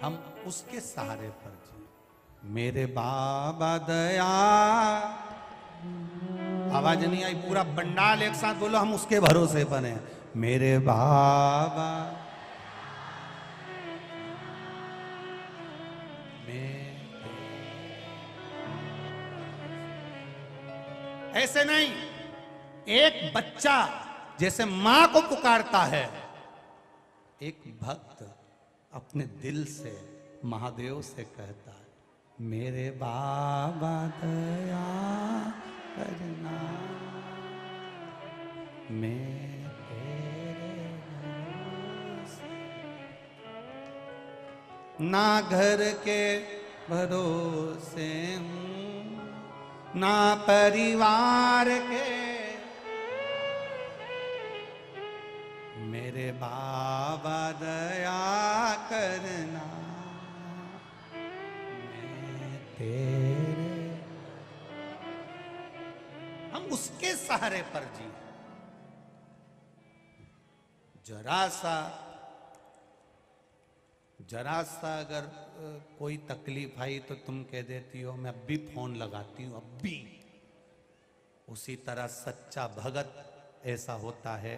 Speaker 1: हम उसके सहारे पर जिए। मेरे बाबा दया, आवाज नहीं आई, पूरा बंडाल एक साथ बोलो, हम उसके भरोसे पर हैं। मेरे बाबा ऐसे नहीं, एक बच्चा जैसे मां को पुकारता है, एक भक्त अपने दिल से महादेव से कहता है, मेरे बाबा दया करना, मैं तेरे भरोसे, ना घर के भरोसे हूँ, ना परिवार के, मेरे बाबा दया करना, मैं तेरे। हम उसके सहारे पर जी। जरा सा अगर कोई तकलीफ आई तो तुम कह देती हो मैं अब भी फोन लगाती हूं, अब भी। उसी तरह सच्चा भगत ऐसा होता है,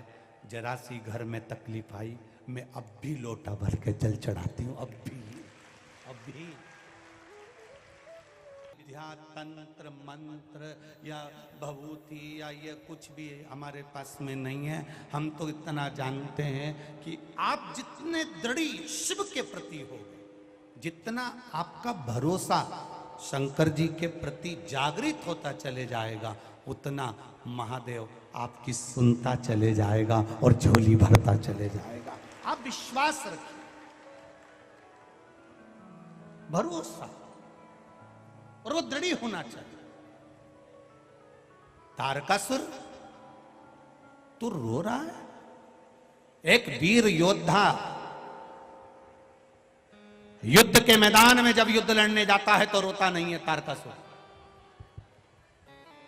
Speaker 1: जरा सी घर में तकलीफ आई मैं अब भी लोटा भर के जल चढ़ाती हूं, अब भी। विद्या तंत्र मंत्र या भभूति या ये कुछ भी हमारे पास में नहीं है। हम तो इतना जानते हैं कि आप जितने दृढ़ी शिव के प्रति हो, जितना आपका भरोसा शंकर जी के प्रति जागृत होता चले जाएगा, उतना महादेव आपकी सुनता चले जाएगा और झोली भरता चले जाएगा। आप विश्वास रखिए, भरोसा, और वो दृढ़ी होना चाहिए। तारकासुर, तू रो रहा है? एक वीर योद्धा युद्ध के मैदान में जब युद्ध लड़ने जाता है तो रोता नहीं है तारकासुर,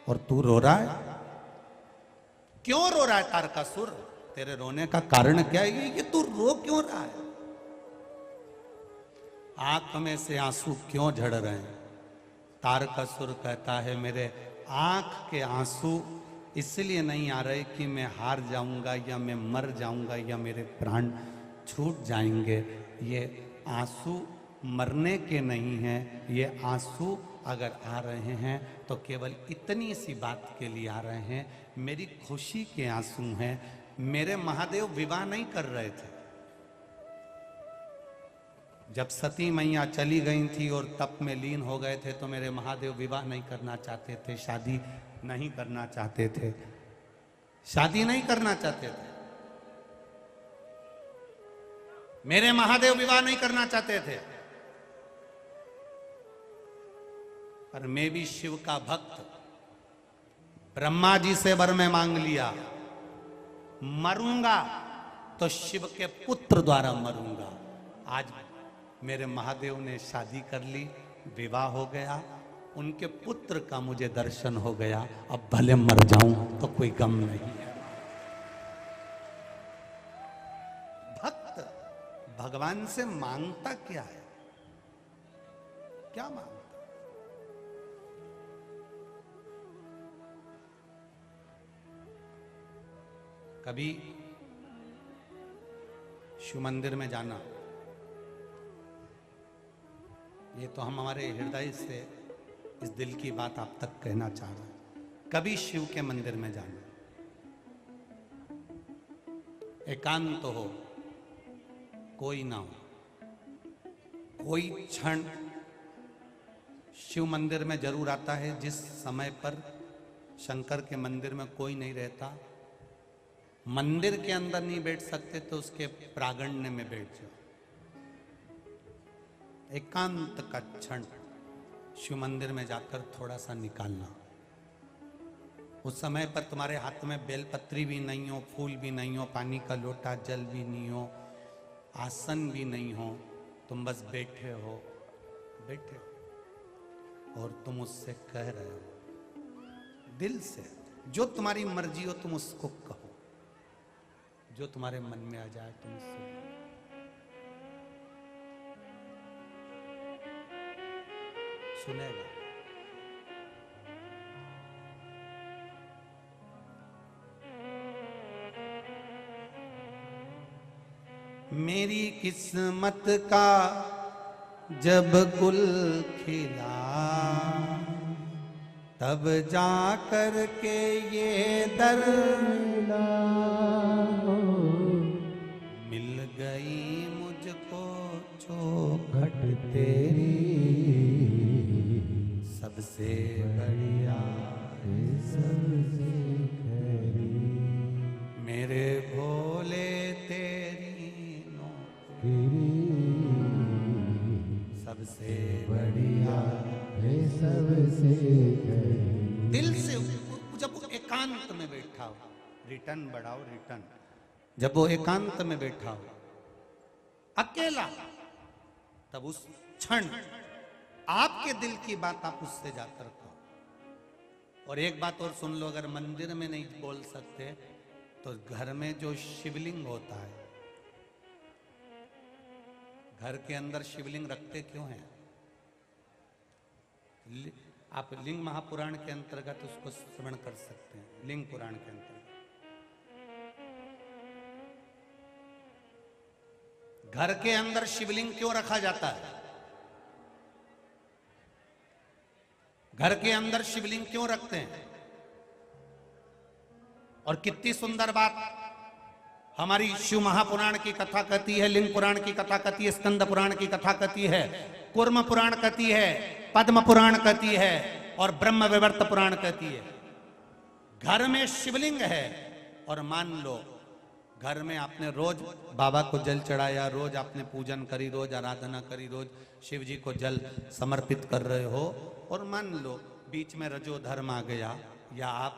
Speaker 1: और तू रो रहा है? क्यों रो रहा है तारकासुर? तेरे रोने का कारण क्या है? ये तू रो क्यों रहा है? आंख में से आंसू क्यों झड़ रहे हैं? तारकासुर कहता है, मेरे आंख के आंसू इसलिए नहीं आ रहे कि मैं हार जाऊंगा या मैं मर जाऊंगा या मेरे प्राण छूट जाएंगे। ये आंसू मरने के नहीं हैं, ये आंसू अगर आ रहे हैं तो केवल इतनी सी बात के लिए आ रहे हैं, मेरी खुशी के आंसू हैं। मेरे महादेव विवाह नहीं कर रहे थे। जब सती मैया चली गई थी और तप में लीन हो गए थे तो मेरे महादेव विवाह नहीं करना चाहते थे, शादी नहीं करना चाहते थे, शादी नहीं करना चाहते थे। मेरे महादेव विवाह नहीं करना चाहते थे। पर मैं भी शिव का भक्त, ब्रह्मा जी से वर में मांग लिया, मरूंगा तो शिव के पुत्र द्वारा मरूंगा। आज मेरे महादेव ने शादी कर ली, विवाह हो गया, उनके पुत्र का मुझे दर्शन हो गया। अब भले मर जाऊं तो कोई गम नहीं है। भक्त भगवान से मांगता क्या है? क्या मांगता? कभी शिव मंदिर में जाना, ये तो हम हमारे हृदय से इस दिल की बात आप तक कहना चाह रहे हैं। कभी शिव के मंदिर में जाना, एकांत हो, कोई ना हो, कोई क्षण शिव मंदिर में जरूर आता है जिस समय पर शंकर के मंदिर में कोई नहीं रहता। मंदिर के अंदर नहीं बैठ सकते तो उसके प्रांगण में बैठ जाओ। एकांत का क्षण शिव मंदिर में जाकर थोड़ा सा निकालना। उस समय पर तुम्हारे हाथ में बेलपत्री भी नहीं हो, फूल भी नहीं हो, पानी का लोटा, जल भी नहीं हो, आसन भी नहीं हो, तुम बस बैठे हो और तुम उससे कह रहे हो दिल से, जो तुम्हारी मर्जी हो तुम उसको कहो, जो तुम्हारे मन में आ जाए तुम उससे। सुनेगा। मेरी किस्मत का जब गुल खिला, तब जा कर के ये दर मिल गई तेरी सबसे बढ़िया सबसे खरी, मेरे भोले तेरी नौकरी सबसे बढ़िया सबसे खरी। दिल से जब वो एकांत में बैठा हो, रिटर्न बढ़ाओ रिटर्न, जब वो एकांत में बैठा हो अकेला, तब उस क्षण आपके दिल की बात आप उससे जाकर कहो। और एक बात और सुन लो, अगर मंदिर में नहीं बोल सकते तो घर में जो शिवलिंग होता है, घर के अंदर शिवलिंग रखते क्यों हैं? आप लिंग महापुराण के अंतर्गत उसको श्रवण कर सकते हैं। लिंग पुराण के अंतर्गत घर के अंदर शिवलिंग क्यों रखा जाता है? घर के अंदर शिवलिंग क्यों रखते हैं? और कितनी सुंदर बात हमारी शिव महापुराण की कथा कहती है, लिंग पुराण की कथा कहती है, स्कंद पुराण की कथा कहती है, कूर्म पुराण कहती है, पद्म पुराण कहती है और ब्रह्म विवर्त पुराण कहती है। घर में शिवलिंग है और मान लो घर में आपने रोज बाबा को जल चढ़ाया, रोज आपने पूजन करी, रोज आराधना करी, रोज शिव जी को जल समर्पित कर रहे हो, और मान लो बीच में रजो धर्म आ गया या आप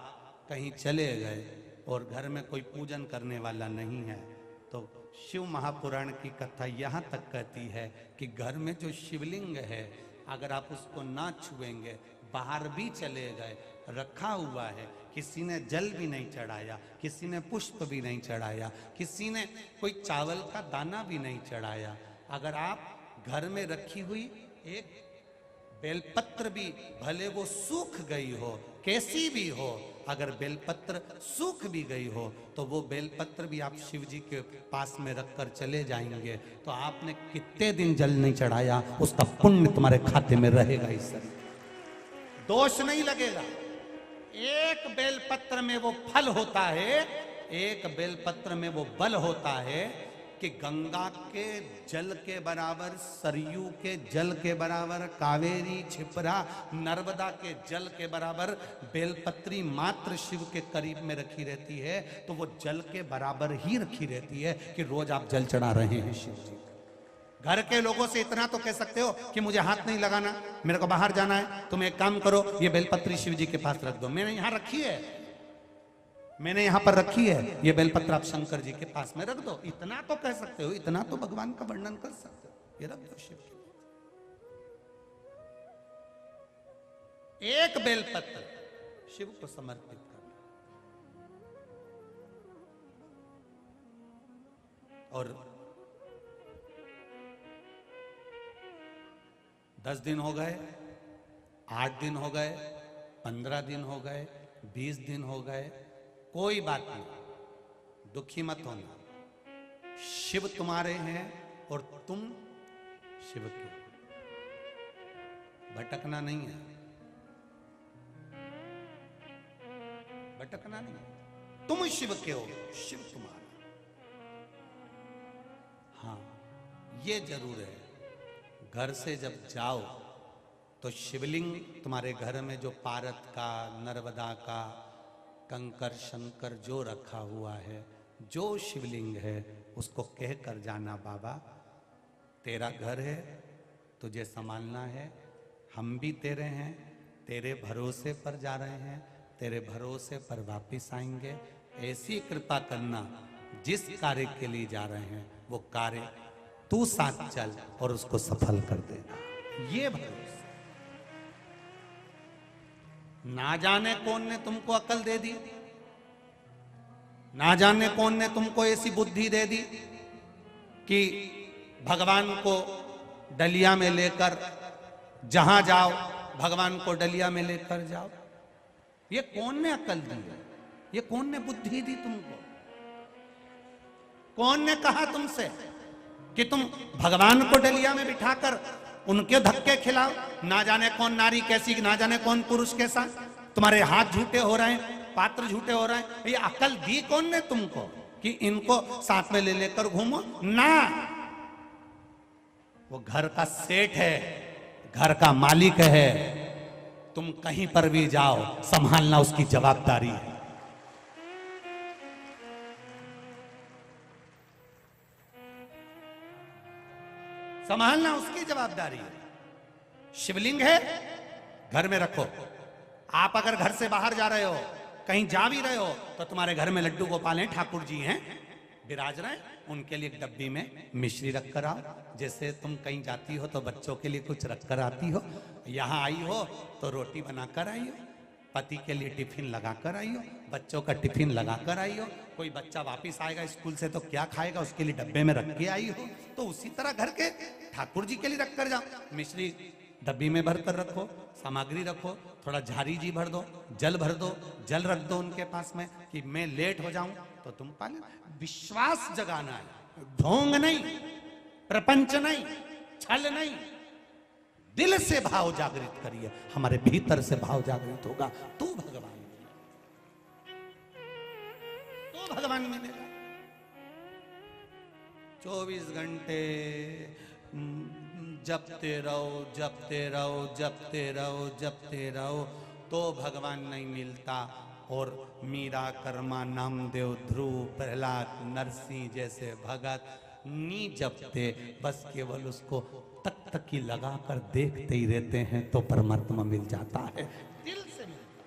Speaker 1: कहीं चले गए और घर में कोई पूजन करने वाला नहीं है, तो शिव महापुराण की कथा यहाँ तक कहती है कि घर में जो शिवलिंग है अगर आप उसको ना छुएंगे, बाहर भी चले गए, रखा हुआ है, किसी ने जल भी नहीं चढ़ाया, किसी ने पुष्प भी नहीं चढ़ाया, किसी ने कोई चावल का दाना भी नहीं चढ़ाया, अगर आप घर में रखी हुई एक बेलपत्र भी भले वो सूख गई हो, कैसी भी हो, अगर बेलपत्र सूख भी गई हो तो वो बेलपत्र भी आप शिव जी के पास में रखकर चले जाएंगे तो आपने कितने दिन जल नहीं चढ़ाया उसका पुण्य तुम्हारे खाते में रहेगा, इस दोष नहीं लगेगा। एक बेलपत्र में वो फल होता है, एक बेलपत्र में वो बल होता है कि गंगा के जल के बराबर, सरयू के जल के बराबर, कावेरी छिपरा नर्मदा के जल के बराबर बेलपत्री मात्र शिव के करीब में रखी रहती है, तो वो जल के बराबर ही रखी रहती है कि रोज आप जल चढ़ा रहे हैं शिव जी। घर के लोगों से इतना तो कह सकते हो कि मुझे हाथ नहीं लगाना, मेरे को बाहर जाना है, तुम एक काम करो ये बेलपत्री शिव जी के पास रख दो, मैंने यहां रखी है, मैंने यहां पर रखी है, ये बेलपत्र आप शंकर जी के पास में रख दो, इतना तो कह सकते हो, इतना तो भगवान का वर्णन कर सकते हो, ये रख दो शिव जी। एक बेलपत्र शिव को समर्पित करना। और 10 दिन हो गए, 8 दिन हो गए, 15 दिन हो गए, 20 दिन हो गए, कोई बात नहीं, दुखी मत होना, शिव तुम्हारे हैं और तुम शिव के, भटकना नहीं है, भटकना नहीं है, तुम शिव के हो, शिव तुम्हारा। हाँ ये जरूर है, घर से जब जाओ तो शिवलिंग तुम्हारे घर में जो पारत का, नर्मदा का, कंकर शंकर जो रखा हुआ है, जो शिवलिंग है उसको कह कर जाना, बाबा तेरा घर है, तुझे संभालना है, हम भी तेरे हैं, तेरे भरोसे पर जा रहे हैं, तेरे भरोसे पर वापिस आएंगे, ऐसी कृपा करना जिस कार्य के लिए जा रहे हैं वो कार्य तू साथ चल और उसको सफल कर देना, ये भरोसा। ना जाने कौन ने तुमको अकल दे दी, ना जाने कौन ने तुमको ऐसी बुद्धि दे दी कि भगवान को डलिया में लेकर जहां जाओ भगवान को डलिया में लेकर जाओ, ये कौन ने अकल दी है, ये कौन ने बुद्धि दी तुमको, कौन ने कहा तुमसे कि तुम भगवान को डलिया में बिठाकर उनके धक्के खिलाओ, ना जाने कौन नारी कैसी, ना जाने कौन पुरुष कैसा, तुम्हारे हाथ झूठे हो रहे हैं, पात्र झूठे हो रहे हैं, ये अकल दी कौन ने तुमको कि इनको साथ में ले लेकर घूमो? ना, वो घर का सेठ है, घर का मालिक है। तुम कहीं पर भी जाओ, संभालना उसकी जवाबदारी है। संभालना उसकी जवाबदारी है। शिवलिंग है, घर में रखो। आप अगर घर से बाहर जा रहे हो, कहीं जा भी रहे हो, तो तुम्हारे घर में लड्डू गोपाल हैं, ठाकुर जी हैं, विराज रहे, उनके लिए एक डब्बी में मिश्री रख कर आओ। जैसे तुम कहीं जाती हो तो बच्चों के लिए कुछ रख कर आती हो, यहाँ आई हो तो रोटी बनाकर आई हो, पति के लिए टिफिन लगा कर आई हो, बच्चों का टिफिन लगा कर आई हो। कोई बच्चा वापिस आएगा स्कूल से तो क्या खाएगा, उसके लिए डब्बे में रख के आई हो। तो उसी तरह घर के ठाकुर जी के लिए रख कर जाओ। मिश्री डब्बी में भर कर रखो, सामग्री रखो, थोड़ा झारी जी भर दो, जल भर दो, जल रख दो उनके पास में कि मैं लेट हो जाऊं तो तुम पाले। विश्वास जगाना है, ढोंग नहीं, प्रपंच नहीं, छल नहीं। दिल से भाव जागृत करिए, हमारे भीतर से भाव जागृत होगा तो भगवान मिलेगा, तो भगवान मिलेगा। 24 घंटे जपते रहो, जपते रहो, जपते रहो, जपते रहो, तो भगवान नहीं मिलता। और मीरा, कर्मा, नामदेव, ध्रुव, प्रहलाद, नरसिंह जैसे भगत नी जपते, बस केवल उसको तक तकी लगा कर देखते ही रहते हैं तो परमात्मा मिल जाता है। दिल से मिलता,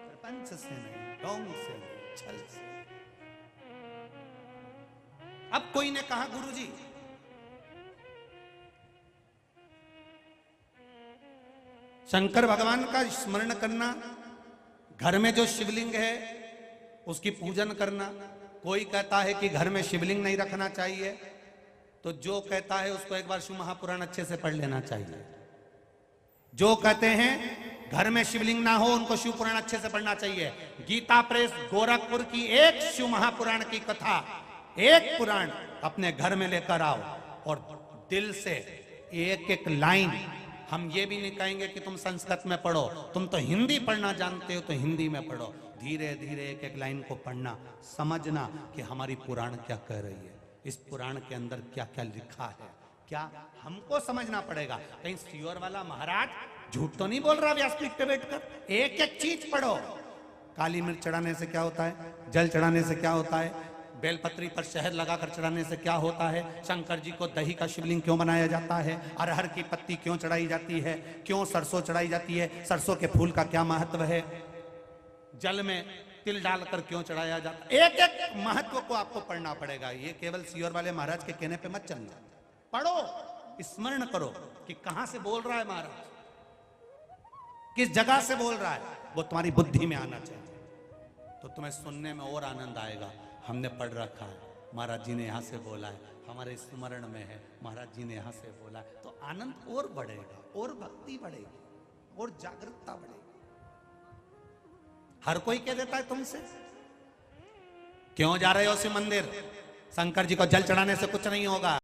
Speaker 1: प्रपंच से नहीं, ढोंग से नहीं, छल से। अब कोई ने कहा गुरुजी शंकर भगवान का स्मरण करना, घर में जो शिवलिंग है उसकी पूजन करना। कोई कहता है कि घर में शिवलिंग नहीं रखना चाहिए, तो जो कहता है उसको एक बार शिव महापुराण अच्छे से पढ़ लेना चाहिए। जो कहते हैं घर में शिवलिंग ना हो, उनको शिव पुराण अच्छे से पढ़ना चाहिए। गीता प्रेस गोरखपुर की एक शिव महापुराण की कथा, एक पुराण अपने घर में लेकर आओ और दिल से एक एक लाइन। हम ये भी नहीं कहेंगे कि तुम संस्कृत में पढ़ो, तुम तो हिंदी पढ़ना जानते हो तो हिंदी में पढ़ो। धीरे धीरे एक एक लाइन को पढ़ना, समझना कि हमारी पुराण क्या कह रही है, इस पुराण के अंदर क्या क्या लिखा है, क्या हमको समझना पड़ेगा। कहीं सियोर वाला महाराज झूठ तो नहीं बोल रहा व्यासपीठ पे बैठकर। एक एक चीज पढ़ो। काली मिर्च चढ़ाने से क्या होता है, जल चढ़ाने से क्या होता है, बेलपत्री पर शहद लगाकर चढ़ाने से क्या होता है, शंकर जी को दही का शिवलिंग क्यों बनाया जाता है, अरहर की पत्ती क्यों चढ़ाई जाती है, क्यों सरसों चढ़ाई जाती है, सरसों के फूल का क्या महत्व है, जल में तिल डालकर क्यों चढ़ाया जाता है। एक एक महत्व को आपको पढ़ना पड़ेगा। ये केवल सियोर वाले महाराज के कहने पे मत चलना, पढ़ो, स्मरण करो कि कहां से बोल रहा है महाराज, किस जगह से बोल रहा है, वो तुम्हारी बुद्धि में आना चाहिए, तो तुम्हें सुनने में और आनंद आएगा। हमने पढ़ रखा है, महाराज जी ने यहाँ से बोला है, हमारे स्मरण में है, महाराज जी ने यहाँ से बोला है, तो आनंद और बढ़ेगा, और भक्ति बढ़ेगी, और जागरूकता बढ़ेगी। हर कोई कह देता है तुमसे क्यों जा रहे हो शिव मंदिर, शंकर जी को जल चढ़ाने से कुछ नहीं होगा।